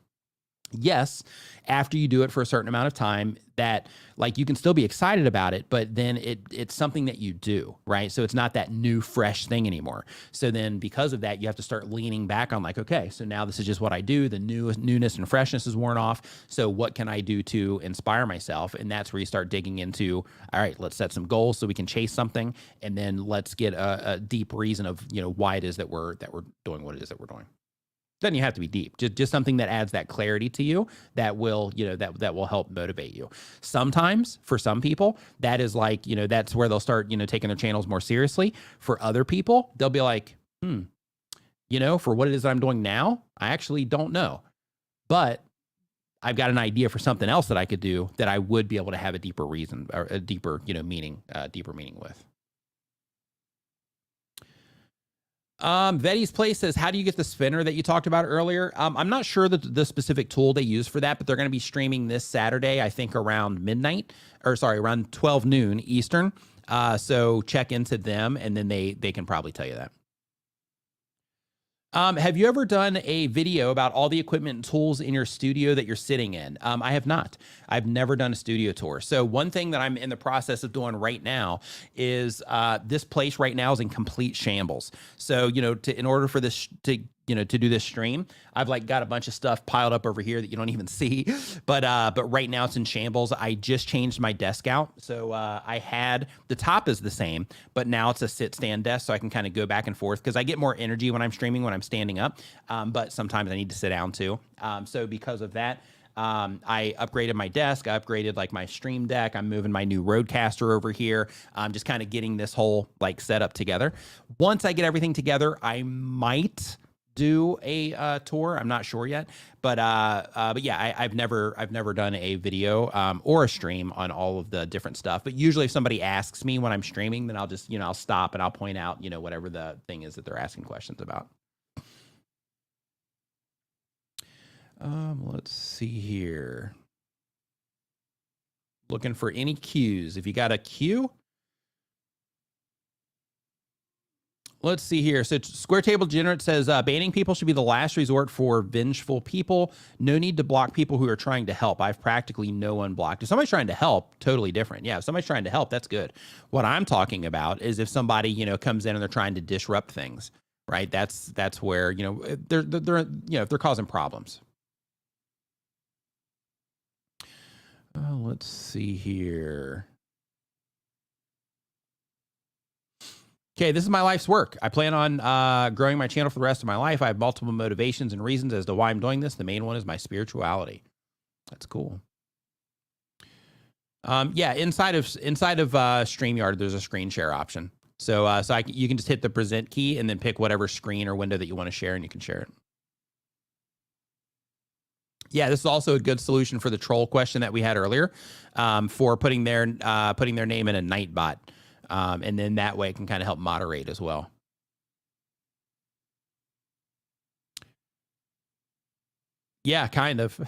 yes, after you do it for a certain amount of time, that like you can still be excited about it, but then it's something that you do, right? So it's not that new, fresh thing anymore. So then because of that, you have to start leaning back on like, okay, so now this is just what I do. The newness and freshness is worn off. So what can I do to inspire myself? And that's where you start digging into, all right, let's set some goals so we can chase something. And then let's get a deep reason of, why it is that we're doing what it is that we're doing. Doesn't you have to be deep, just something that adds that clarity to you that will, that will help motivate you. Sometimes for some people that is like, that's where they'll start, taking their channels more seriously. For other people, they'll be like, for what it is that I'm doing now, I actually don't know, but I've got an idea for something else that I could do that I would be able to have a deeper reason or a deeper, meaning with. Vetti's Place says, how do you get the spinner that you talked about earlier? I'm not sure the specific tool they use for that, but they're going to be streaming this Saturday, I think around around 12 noon Eastern. So check into them and then they can probably tell you that. Have you ever done a video about all the equipment and tools in your studio that you're sitting in? I have not. I've never done a studio tour. So one thing that I'm in the process of doing right now is this place right now is in complete shambles. So, in order for this to to do this stream. I've like got a bunch of stuff piled up over here that you don't even see, but right now it's in shambles. I just changed my desk out. So I had, the top is the same, but now it's a sit stand desk. So I can kind of go back and forth because I get more energy when I'm streaming, when I'm standing up. But sometimes I need to sit down too. So because of that, I upgraded my desk. I upgraded like my stream deck. I'm moving my new Rodecaster over here. I'm just kind of getting this whole like setup together. Once I get everything together, I might do a tour. I'm not sure yet, but yeah, I've never done a video or a stream on all of the different stuff. But usually if somebody asks me when I'm streaming, then I'll just, I'll stop and I'll point out, whatever the thing is that they're asking questions about. Let's see here. Looking for any cues. If you got a cue, let's see here. So Square Table Degenerate says, banning people should be the last resort for vengeful people. No need to block people who are trying to help. I've practically no one blocked. If somebody's trying to help, totally different. Yeah, if somebody's trying to help, that's good. What I'm talking about is if somebody, comes in and they're trying to disrupt things, right? That's where, they're if they're causing problems. Let's see here. Okay, this is my life's work. I plan on growing my channel for the rest of my life. I have multiple motivations and reasons as to why I'm doing this. The main one is my spirituality. That's cool. Yeah, inside of StreamYard, there's a screen share option. So you can just hit the present key and then pick whatever screen or window that you want to share, and you can share it. Yeah, this is also a good solution for the troll question that we had earlier, for putting their name in a Nightbot, and then that way it can kind of help moderate as well. Yeah, kind of,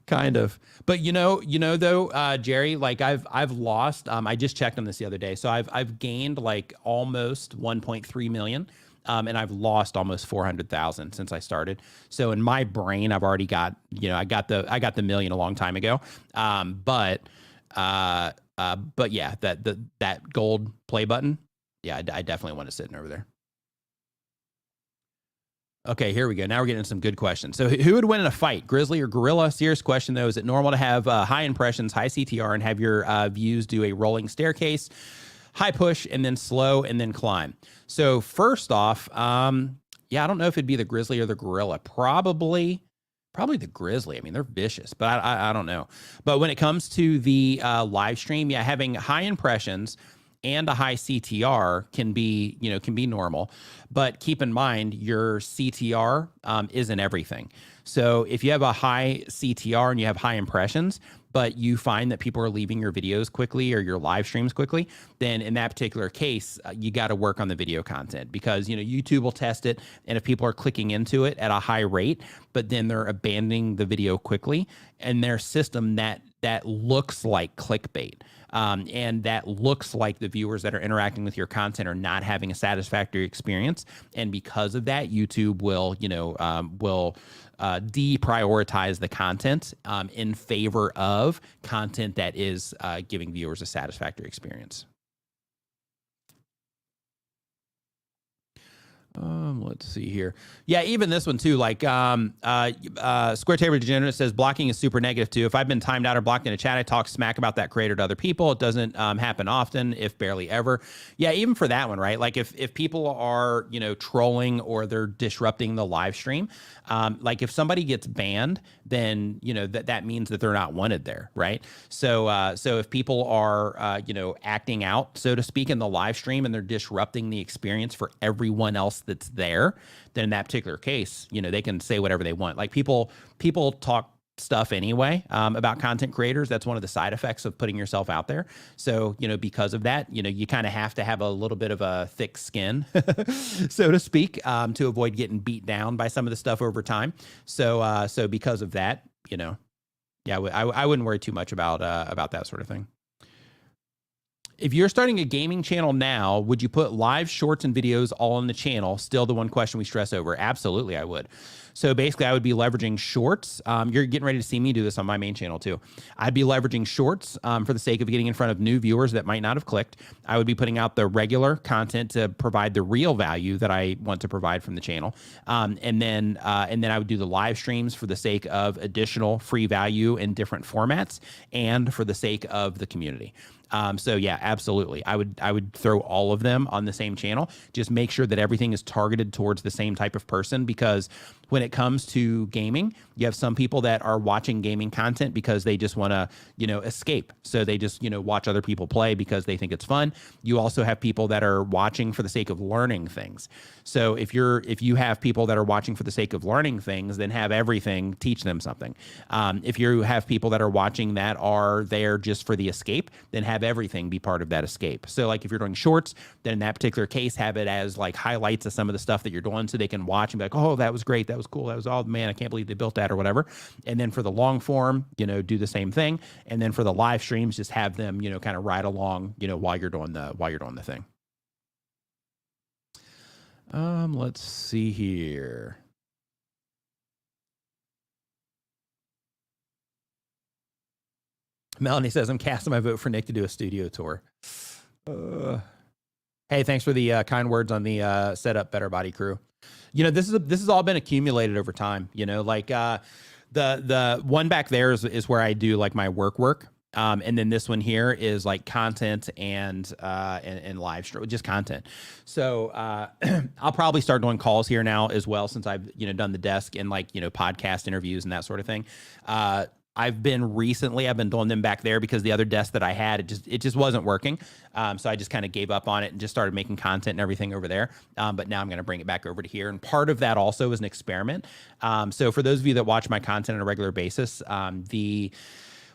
kind of. But though, Jerry, like I've lost. I just checked on this the other day, so I've gained like almost 1.3 million. And I've lost almost 400,000 since I started. So in my brain, I've already got, I got the million a long time ago. But yeah, that gold play button. Yeah, I definitely want it sitting over there. Okay, here we go. Now we're getting some good questions. So who would win in a fight, Grizzly or Gorilla? Serious question though. Is it normal to have high impressions, high CTR, and have your views do a rolling staircase? High push and then slow and then climb. So first off, yeah, I don't know if it'd be the Grizzly or the Gorilla. Probably the Grizzly. I mean, they're vicious, but I don't know. But when it comes to the live stream, yeah, having high impressions and a high CTR can be normal. But keep in mind, your CTR isn't everything. So if you have a high CTR and you have high impressions, but you find that people are leaving your videos quickly or your live streams quickly, then in that particular case, you got to work on the video content, because, YouTube will test it. And if people are clicking into it at a high rate, but then they're abandoning the video quickly, and their system that looks like clickbait, and that looks like the viewers that are interacting with your content are not having a satisfactory experience. And because of that, YouTube will, deprioritize the content in favor of content that is giving viewers a satisfactory experience. Let's see here. Yeah, even this one too. Like Square Table Degenerate says blocking is super negative too. If I've been timed out or blocked in a chat, I talk smack about that creator to other people. It doesn't happen often, if barely ever. Yeah, even for that one, right? Like if people are trolling or they're disrupting the live stream, like if somebody gets banned, then that means that they're not wanted there, right? So if people are acting out, so to speak, in the live stream, and they're disrupting the experience for everyone else that's there, then in that particular case, they can say whatever they want. Like people talk stuff anyway about content creators. That's one of the side effects of putting yourself out there. So, because of that, you kind of have to have a little bit of a thick skin, so to speak, to avoid getting beat down by some of the stuff over time. So because of that, yeah, I wouldn't worry too much about that sort of thing. If you're starting a gaming channel now, would you put live shorts and videos all on the channel? Still the one question we stress over. Absolutely, I would. So basically, I would be leveraging shorts. You're getting ready to see me do this on my main channel too. I'd be leveraging shorts for the sake of getting in front of new viewers that might not have clicked. I would be putting out the regular content to provide the real value that I want to provide from the channel. And then I would do the live streams for the sake of additional free value in different formats and for the sake of the community. So yeah, absolutely. I would throw all of them on the same channel. Just make sure that everything is targeted towards the same type of person, because when it comes to gaming, you have some people that are watching gaming content because they just want to, escape. So they just, watch other people play because they think it's fun. You also have people that are watching for the sake of learning things. So if you have people that are watching for the sake of learning things, then have everything teach them something. If you have people that are watching that are there just for the escape, then have everything be part of that escape. So like if you're doing shorts, then in that particular case, have it as like highlights of some of the stuff that you're doing so they can watch and be like, oh, that was great. That was cool. That was all, man, I can't believe they built that or whatever. And then for the long form, do the same thing. And then for the live streams, just have them, kind of ride along, while you're doing the thing. Let's see here. Melanie says, I'm casting my vote for Nick to do a studio tour. Hey, thanks for the kind words on the Setup Better Body crew. This has all been accumulated over time. The one back there is where I do like my work. And then this one here is like content and live stream, just content. So I'll probably start doing calls here now as well, since I've done the desk and like podcast interviews and that sort of thing. I've been doing them back there because the other desk that I had, it just wasn't working. So I just kind of gave up on it and just started making content and everything over there. But now I'm going to bring it back over to here. And part of that also is an experiment. So for those of you that watch my content on a regular basis, the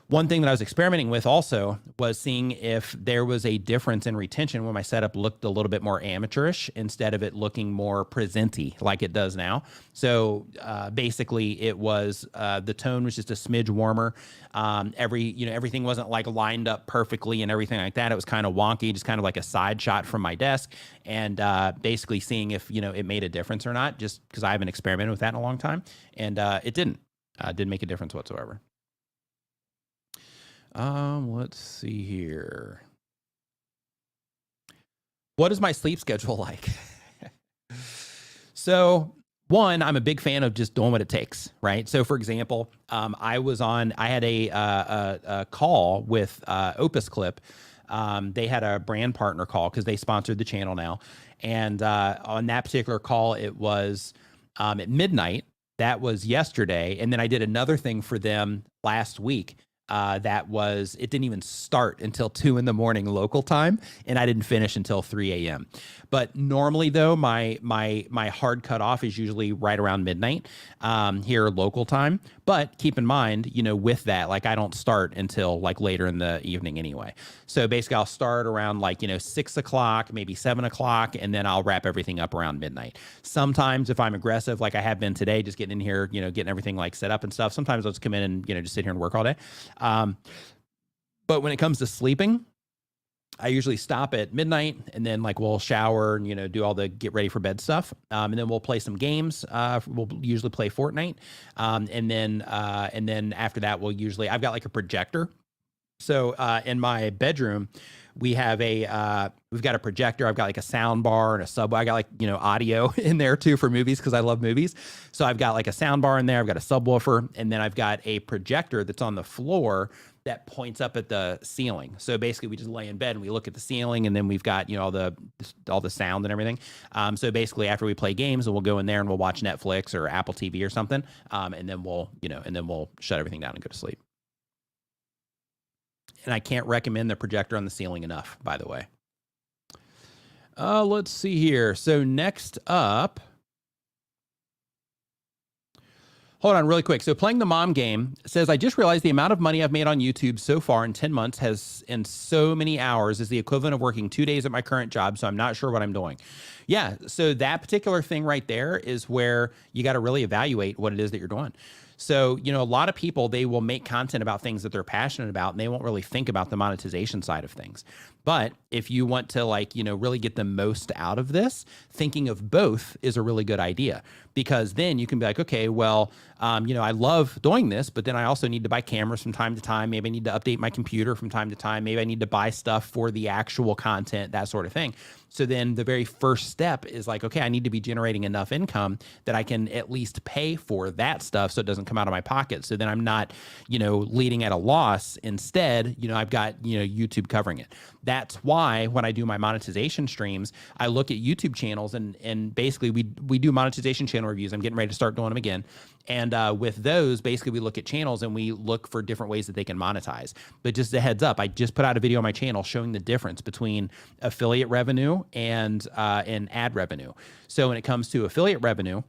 one thing that I was experimenting with also was seeing if there was a difference in retention when my setup looked a little bit more amateurish instead of it looking more presenty like it does now. So basically it was, the tone was just a smidge warmer. Everything wasn't like lined up perfectly and everything like that. It was kind of wonky, just kind of like a side shot from my desk, and basically seeing if, it made a difference or not, just because I haven't experimented with that in a long time. And it didn't make a difference whatsoever. Let's see here. What is my sleep schedule like? So one, I'm a big fan of just doing what it takes, right? So for example, I had a call with Opus Clip. They had a brand partner call because they sponsored the channel now. And on that particular call, it was at midnight. That was yesterday. And then I did another thing for them last week. It didn't even start until 2 a.m. local time, and I didn't finish until 3 a.m. But normally though, my hard cutoff is usually right around midnight here local time. But keep in mind, with that, like I don't start until like later in the evening anyway. So basically I'll start around like, 6 o'clock, maybe 7 o'clock, and then I'll wrap everything up around midnight. Sometimes if I'm aggressive, like I have been today, just getting in here, getting everything like set up and stuff, sometimes I'll just come in and, just sit here and work all day. But when it comes to sleeping, I usually stop at midnight and then like we'll shower and, do all the get ready for bed stuff. And then we'll play some games. We'll usually play Fortnite. And then after that, I've got like a projector. So in my bedroom, we've got a projector. I've got like a sound bar and a sub. I got like, audio in there too for movies, because I love movies. So I've got like a sound bar in there. I've got a subwoofer, and then I've got a projector that's on the floor that points up at the ceiling. So basically we just lay in bed and we look at the ceiling, and then we've got, all the sound and everything. So basically after we play games, we'll go in there and we'll watch Netflix or Apple TV or something. And then we'll shut everything down and go to sleep. And I can't recommend the projector on the ceiling enough, by the way. Let's see here. So next up, hold on really quick. So playing the mom game says, I just realized the amount of money I've made on YouTube so far in 10 months in so many hours is the equivalent of working 2 days at my current job. So I'm not sure what I'm doing. Yeah. So that particular thing right there is where you got to really evaluate what it is that you're doing. So, a lot of people, they will make content about things that they're passionate about, and they won't really think about the monetization side of things. But if you want to really get the most out of this, thinking of both is a really good idea, because then you can be like, okay, well, I love doing this, but then I also need to buy cameras from time to time. Maybe I need to update my computer from time to time. Maybe I need to buy stuff for the actual content, that sort of thing. So then the very first step is like, okay, I need to be generating enough income that I can at least pay for that stuff so it doesn't come out of my pocket. So then I'm not, leading at a loss. Instead, I've got, YouTube covering it. That's why when I do my monetization streams, I look at YouTube channels and basically we do monetization channel reviews. I'm getting ready to start doing them again. And with those, basically we look at channels and we look for different ways that they can monetize. But just a heads up, I just put out a video on my channel showing the difference between affiliate revenue and ad revenue. So when it comes to affiliate revenue,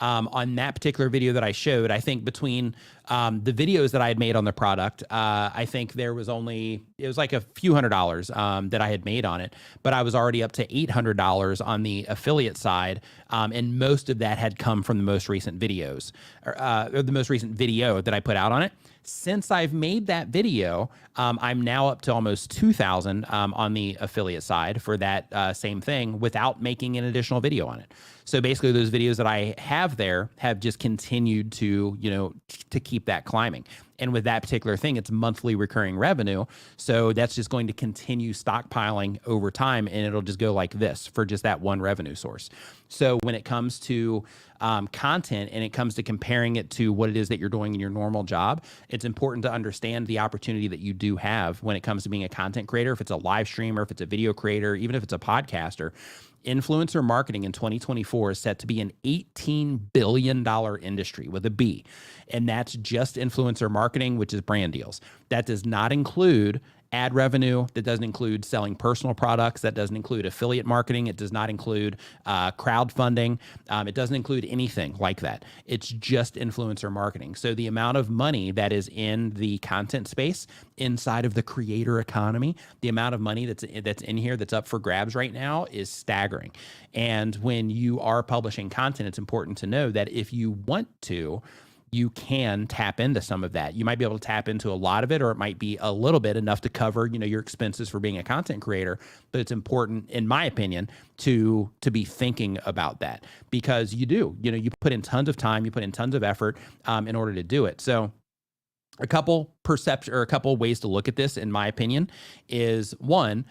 on that particular video that I showed, I think between the videos that I had made on the product, I think it was like a few $100s that I had made on it, but I was already up to $800 on the affiliate side. And most of that had come from the most recent videos or the most recent video that I put out on it. Since I've made that video, I'm now up to almost 2,000 on the affiliate side for that same thing without making an additional video on it. So basically those videos that I have there have just continued to, to keep that climbing. And with that particular thing, it's monthly recurring revenue. So that's just going to continue stockpiling over time, and it'll just go like this for just that one revenue source. So when it comes to content and it comes to comparing it to what it is that you're doing in your normal job, it's important to understand the opportunity that you do have when it comes to being a content creator. If it's a live streamer, if it's a video creator, even if it's a podcaster, influencer marketing in 2024 is set to be an $18 billion industry with a B. And that's just influencer marketing, which is brand deals. That does not include ad revenue. That doesn't include selling personal products. That doesn't include affiliate marketing. It does not include crowdfunding. It doesn't include anything like that. It's just influencer marketing. So the amount of money that is in the content space inside of the creator economy, the amount of money that's in here that's up for grabs right now is staggering. And when you are publishing content, it's important to know that if you want to, you can tap into some of that. You might be able to tap into a lot of it, or it might be a little bit enough to cover, your expenses for being a content creator. But it's important, in my opinion, to be thinking about that, because you put in tons of time, you put in tons of effort in order to do it. So a couple ways to look at this, in my opinion, is one,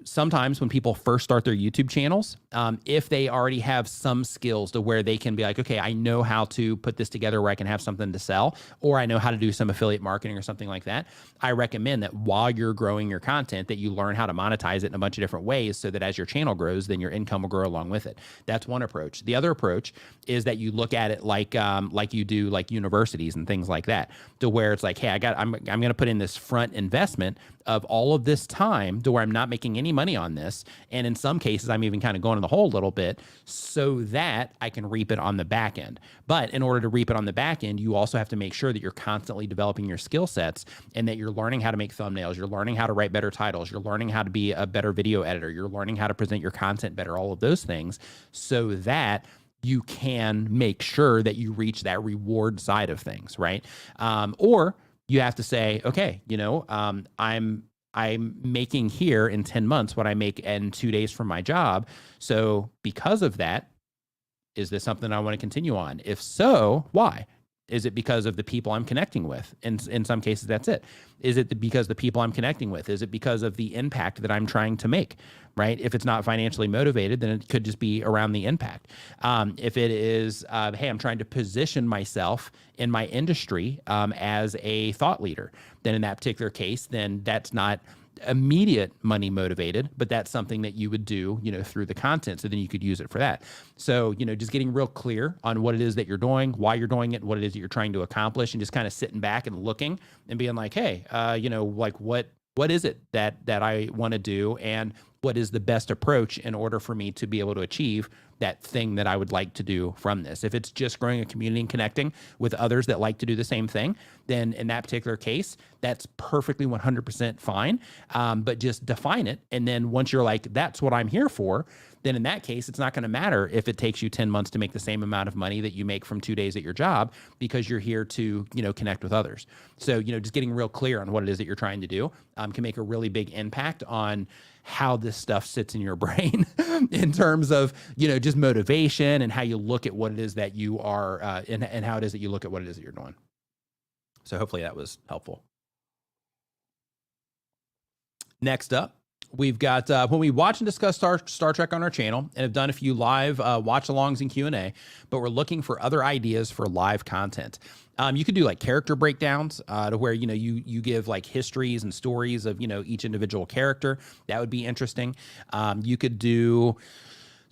sometimes when people first start their YouTube channels, if they already have some skills to where they can be like, okay, I know how to put this together where I can have something to sell, or I know how to do some affiliate marketing or something like that, I recommend that while you're growing your content, that you learn how to monetize it in a bunch of different ways so that as your channel grows, then your income will grow along with it. That's one approach. The other approach is that you look at it like you do like universities and things like that, to where it's like, hey, I'm going to put in this front investment of all of this time to where I'm not making any money on this. And in some cases, I'm even kind of going in the hole a little bit so that I can reap it on the back end. But in order to reap it on the back end, you also have to make sure that you're constantly developing your skill sets and that you're learning how to make thumbnails. You're learning how to write better titles. You're learning how to be a better video editor. You're learning how to present your content better, all of those things, so that you can make sure that you reach that reward side of things, right? Or you have to say, okay, I'm making here in 10 months what I make in 2 days from my job. So because of that, is this something I want to continue on? If so, why? Is it because of the people I'm connecting with? In some cases, that's it. Is it because the people I'm connecting with? Is it because of the impact that I'm trying to make, right? If it's not financially motivated, then it could just be around the impact. If it is, hey, I'm trying to position myself in my industry as a thought leader, then in that particular case, then that's not immediate money motivated, but that's something that you would do, through the content. So then you could use it for that. So, just getting real clear on what it is that you're doing, why you're doing it, what it is that you're trying to accomplish, and just kind of sitting back and looking and being like, hey, like what is it that I want to do, and what is the best approach in order for me to be able to achieve that thing that I would like to do from this. If it's just growing a community and connecting with others that like to do the same thing, then in that particular case, that's perfectly 100% fine. But just define it. And then once you're like, that's what I'm here for, then in that case, it's not going to matter if it takes you 10 months to make the same amount of money that you make from 2 days at your job, because you're here to, connect with others. So, just getting real clear on what it is that you're trying to do can make a really big impact on how this stuff sits in your brain in terms of, just motivation and how you look at what it is that you are, and how it is that you look at what it is that you're doing. So hopefully that was helpful. Next up, we've got when we watch and discuss Star Trek on our channel, and have done a few live watch-alongs and Q&A, but we're looking for other ideas for live content. You could do like character breakdowns to where, you give like histories and stories of, each individual character. That would be interesting. You could do...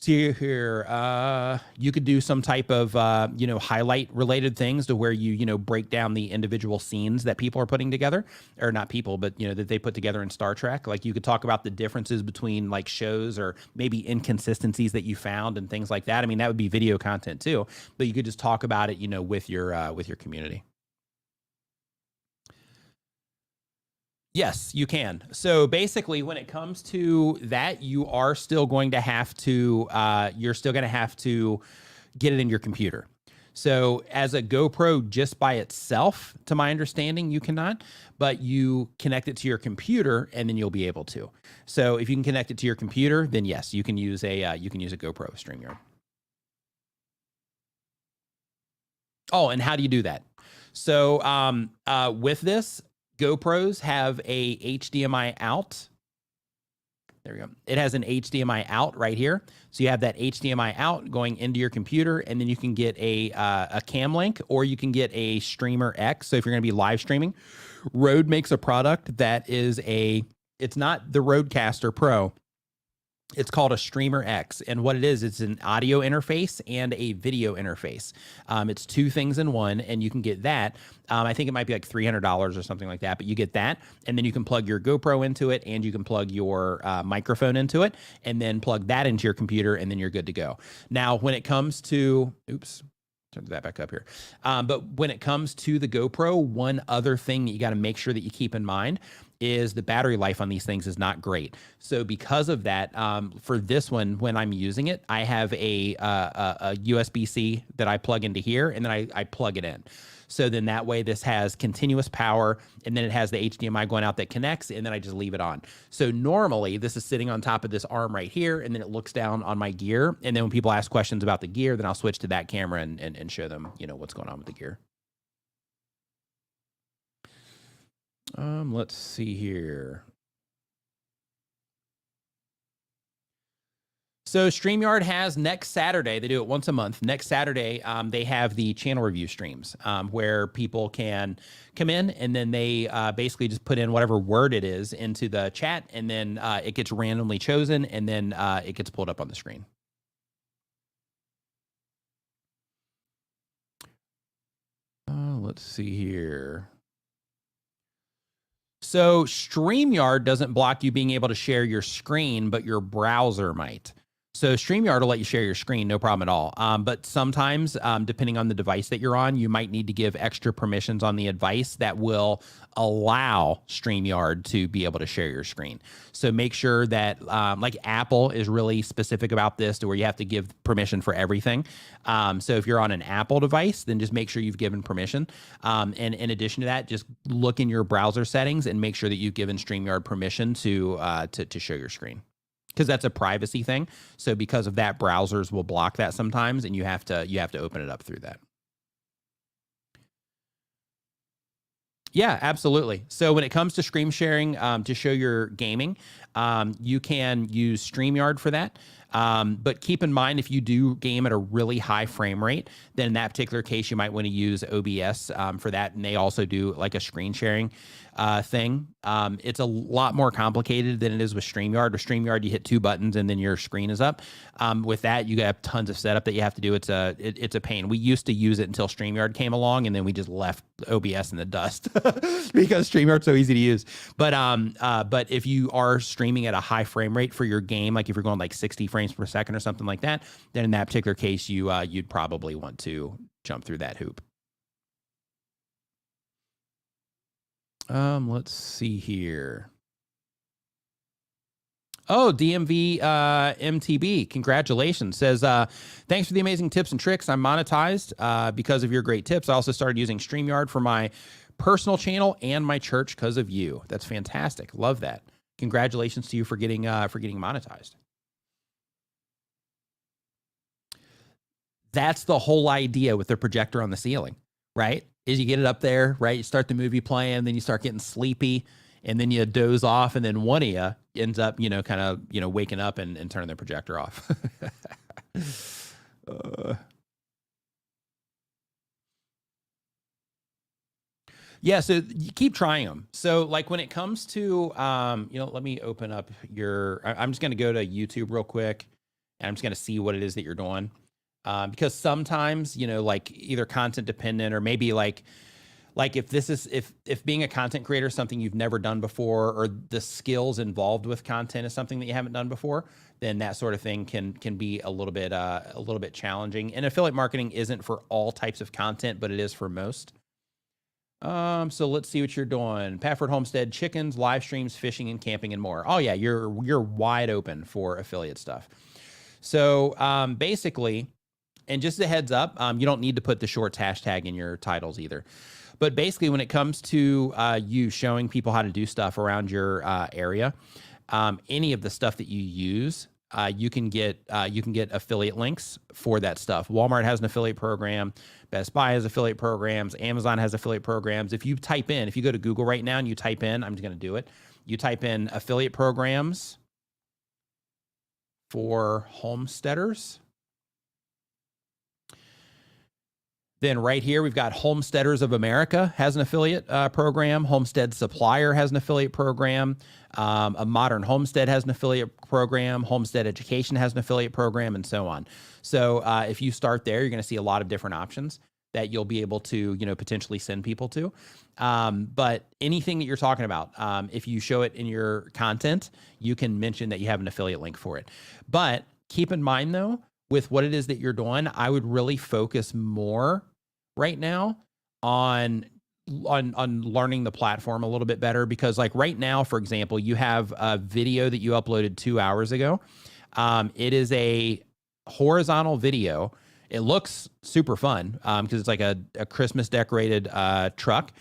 See here, you could do some type of, highlight related things to where you break down the individual scenes that people are putting together, or not people, but, that they put together in Star Trek. Like you could talk about the differences between like shows, or maybe inconsistencies that you found and things like that. I mean, that would be video content too, but you could just talk about it, with your community. Yes, you can. So basically, when it comes to that, you are still going to have to, get it in your computer. So as a GoPro just by itself, to my understanding, you cannot, but you connect it to your computer and then you'll be able to. So if you can connect it to your computer, then yes, you can use a GoPro with StreamYard. Oh, and how do you do that? So with this, GoPros have a HDMI out. There we go. It has an HDMI out right here. So you have that HDMI out going into your computer, and then you can get a cam link, or you can get a Streamer X. So if you're going to be live streaming, Rode makes a product that is it's not the Rodecaster Pro. It's called a Streamer X, and what it is, it's an audio interface and a video interface. It's two things in one, and you can get that. I think it might be like $300 or something like that, but you get that, and then you can plug your GoPro into it, and you can plug your microphone into it, and then plug that into your computer, and then you're good to go. Now, when it comes to, turn that back up here. But when it comes to the GoPro, one other thing that you got to make sure that you keep in mind is the battery life on these things is not great. So because of that, for this one, when I'm using it, I have a USB-C that I plug into here, and then I plug it in. So then that way this has continuous power, and then it has the HDMI going out that connects, and then I just leave it on. So normally this is sitting on top of this arm right here, and then it looks down on my gear. And then when people ask questions about the gear, then I'll switch to that camera and show them, what's going on with the gear. Let's see here. So StreamYard has next Saturday, they do it once a month. Next Saturday, they have the channel review streams where people can come in, and then they basically just put in whatever word it is into the chat, and then it gets randomly chosen, and then it gets pulled up on the screen. Let's see here. So StreamYard doesn't block you being able to share your screen, but your browser might. So StreamYard will let you share your screen, no problem at all. But sometimes, depending on the device that you're on, you might need to give extra permissions on the device that will allow StreamYard to be able to share your screen. So make sure that, like Apple is really specific about this, to where you have to give permission for everything. So if you're on an Apple device, then just make sure you've given permission. And in addition to that, just look in your browser settings and make sure that you've given StreamYard permission to show your screen, because that's a privacy thing. So because of that, browsers will block that sometimes, and you have to open it up through that. Yeah, absolutely. So when it comes to screen sharing to show your gaming, you can use StreamYard for that. But keep in mind, if you do game at a really high frame rate, then in that particular case, you might want to use OBS for that. And they also do like a screen sharing thing. It's a lot more complicated than it is with StreamYard. With StreamYard, you hit two buttons and then your screen is up. With that, you got tons of setup that you have to do. It's a pain. We used to use it until StreamYard came along, and then we just left OBS in the dust because StreamYard's so easy to use. But if you are streaming at a high frame rate for your game, like if you're going like 60 frames per second or something like that, then in that particular case, you'd probably want to jump through that hoop. Let's see here. Oh, DMV MTB, congratulations. Says, thanks for the amazing tips and tricks. I'm monetized because of your great tips. I also started using StreamYard for my personal channel and my church because of you. That's fantastic. Love that. Congratulations to you for getting monetized. That's the whole idea with the projector on the ceiling, right? Is you get it up there, right? You start the movie playing, then you start getting sleepy, and then you doze off, and then one of you ends up, kind of, waking up and turning the projector off. Yeah, so you keep trying them. So like when it comes to, let me open up I'm just going to go to YouTube real quick, and I'm just going to see what it is that you're doing. Because sometimes, like either content dependent, or maybe like if being a content creator is something you've never done before, or the skills involved with content is something that you haven't done before, then that sort of thing can be a little bit challenging. And affiliate marketing isn't for all types of content, but it is for most. So let's see what you're doing. Pafford Homestead, chickens, live streams, fishing and camping, and more. Oh yeah, you're wide open for affiliate stuff. So basically, and just a heads up, you don't need to put the shorts hashtag in your titles either. But basically, when it comes to you showing people how to do stuff around your area, any of the stuff that you use, you can get affiliate links for that stuff. Walmart has an affiliate program. Best Buy has affiliate programs. Amazon has affiliate programs. If you go to Google right now and you type in, I'm just going to do it. You type in affiliate programs for homesteaders. Then right here, we've got Homesteaders of America has an affiliate program. Homestead Supplier has an affiliate program. A Modern Homestead has an affiliate program. Homestead Education has an affiliate program, and so on. So if you start there, you're going to see a lot of different options that you'll be able to, potentially send people to. But anything that you're talking about, if you show it in your content, you can mention that you have an affiliate link for it. But keep in mind, though, with what it is that you're doing, I would really focus more right now on learning the platform a little bit better, because like right now, for example, you have a video that you uploaded 2 hours ago. It is a horizontal video. It looks super fun because it's like a Christmas decorated truck.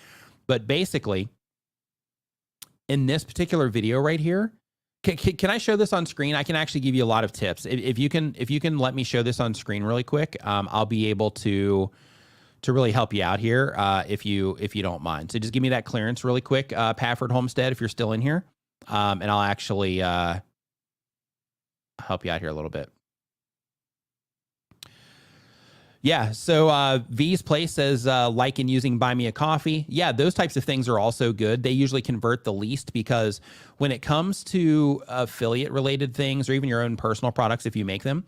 But basically, in this particular video right here, can I show this on screen? I can actually give you a lot of tips. If you can let me show this on screen really quick, I'll be able to really help you out here if you don't mind. So just give me that clearance really quick, Pafford Homestead, if you're still in here, and I'll actually help you out here a little bit. Yeah, so V's Place says, like in using Buy Me a Coffee. Yeah, those types of things are also good. They usually convert the least, because when it comes to affiliate-related things, or even your own personal products, if you make them,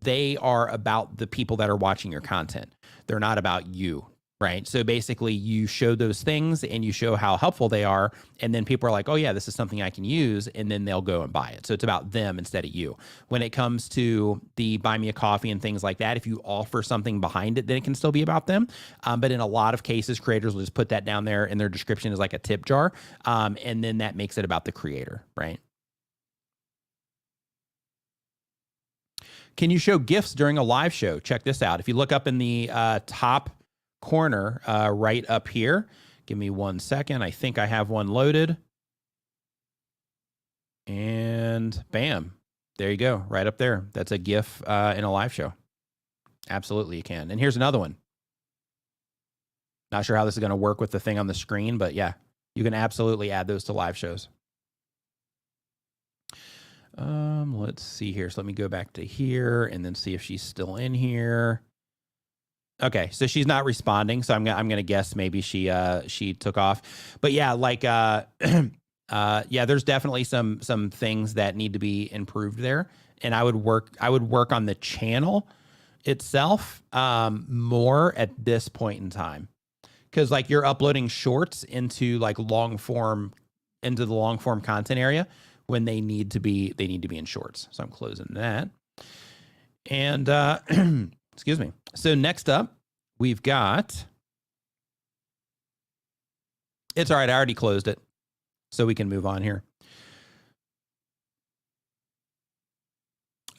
they are about the people that are watching your content. They're not about you, right? So basically, you show those things and you show how helpful they are, and then people are like, oh yeah, this is something I can use, and then they'll go and buy it. So it's about them instead of you. When it comes to the Buy Me a Coffee and things like that, if you offer something behind it, then it can still be about them. But in a lot of cases, creators will just put that down there in their description as like a tip jar, and then that makes it about the creator, right? Can you show GIFs during a live show? Check this out. If you look up in the top corner right up here, give me 1 second. I think I have one loaded. And bam, there you go, right up there. That's a GIF in a live show. Absolutely, you can. And here's another one. Not sure how this is going to work with the thing on the screen, but yeah, you can absolutely add those to live shows. Let's see here. So let me go back to here and then see if she's still in here. Okay, so she's not responding, so I'm gonna guess maybe she took off. But yeah, like yeah, there's definitely some things that need to be improved there, and I would work on the channel itself more at this point in time, because like you're uploading shorts into like the long form content area when they need to be in shorts. So I'm closing that. And excuse me. So next up, we've got, it's all right, I already closed it, so we can move on here.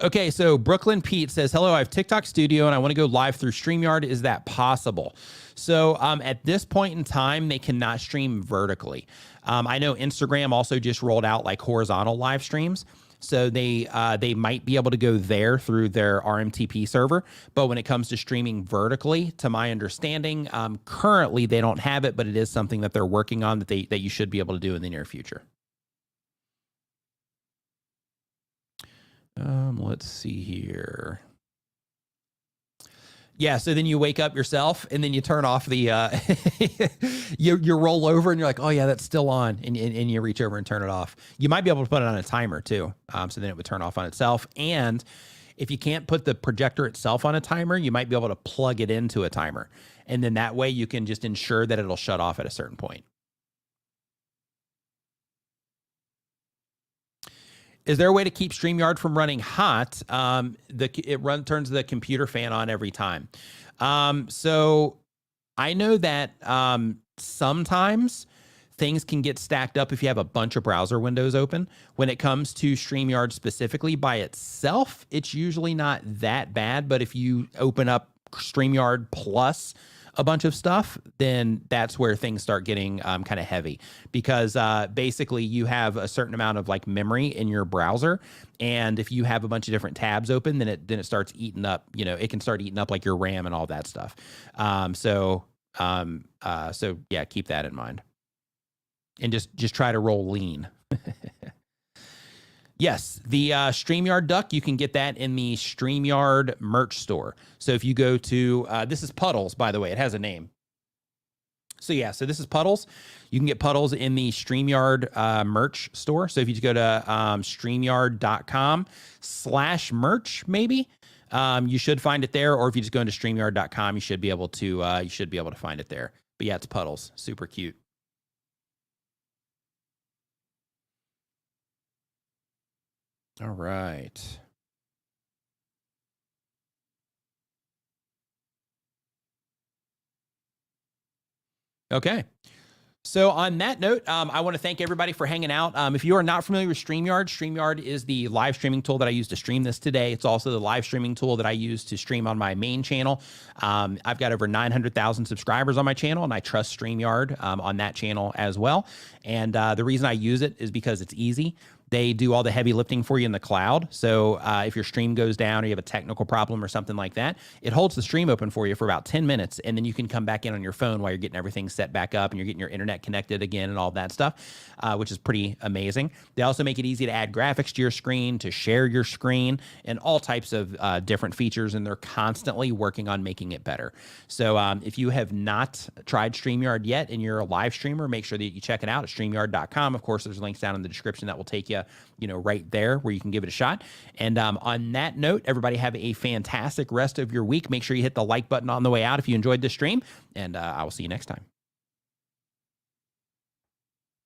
Okay, so Brooklyn Pete says, hello, I have TikTok Studio and I want to go live through StreamYard. Is that possible? So at this point in time, they cannot stream vertically. I know Instagram also just rolled out like horizontal live streams. So they might be able to go there through their RMTP server. But when it comes to streaming vertically, to my understanding, currently they don't have it, but it is something that they're working on that you should be able to do in the near future. Let's see here. Yeah, so then you wake up yourself and then you turn off the, you roll over and you're like, oh yeah, that's still on. And you reach over and turn it off. You might be able to put it on a timer too. So then it would turn off on itself. And if you can't put the projector itself on a timer, you might be able to plug it into a timer. And then that way you can just ensure that it'll shut off at a certain point. Is there a way to keep StreamYard from running hot? Turns the computer fan on every time. So I know that sometimes things can get stacked up if you have a bunch of browser windows open. When it comes to StreamYard specifically by itself, it's usually not that bad. But if you open up StreamYard plus a bunch of stuff, then that's where things start getting kind of heavy, because basically you have a certain amount of like memory in your browser. And if you have a bunch of different tabs open, then it starts eating up, it can start eating up like your RAM and all that stuff. So yeah, keep that in mind and just try to roll lean. Yes, the StreamYard duck, you can get that in the StreamYard merch store. So if you go to, this is Puddles, by the way, it has a name. So yeah, so this is Puddles. You can get Puddles in the StreamYard merch store. So if you just go to StreamYard.com/merch, maybe, you should find it there. Or if you just go into StreamYard.com, you should be able to find it there. But yeah, it's Puddles, super cute. All right. Okay. So on that note, I want to thank everybody for hanging out. If you are not familiar with StreamYard, StreamYard is the live streaming tool that I use to stream this today. It's also the live streaming tool that I use to stream on my main channel. I've got over 900,000 subscribers on my channel, and I trust StreamYard on that channel as well. And the reason I use it is because it's easy. They do all the heavy lifting for you in the cloud. So if your stream goes down or you have a technical problem or something like that, it holds the stream open for you for about 10 minutes. And then you can come back in on your phone while you're getting everything set back up and you're getting your internet connected again and all that stuff, which is pretty amazing. They also make it easy to add graphics to your screen, to share your screen, and all types of different features. And they're constantly working on making it better. So if you have not tried StreamYard yet and you're a live streamer, make sure that you check it out at StreamYard.com. Of course, there's links down in the description that will take you right there where you can give it a shot. And on that note, everybody have a fantastic rest of your week. Make sure you hit the like button on the way out if you enjoyed this stream, and I will see you next time.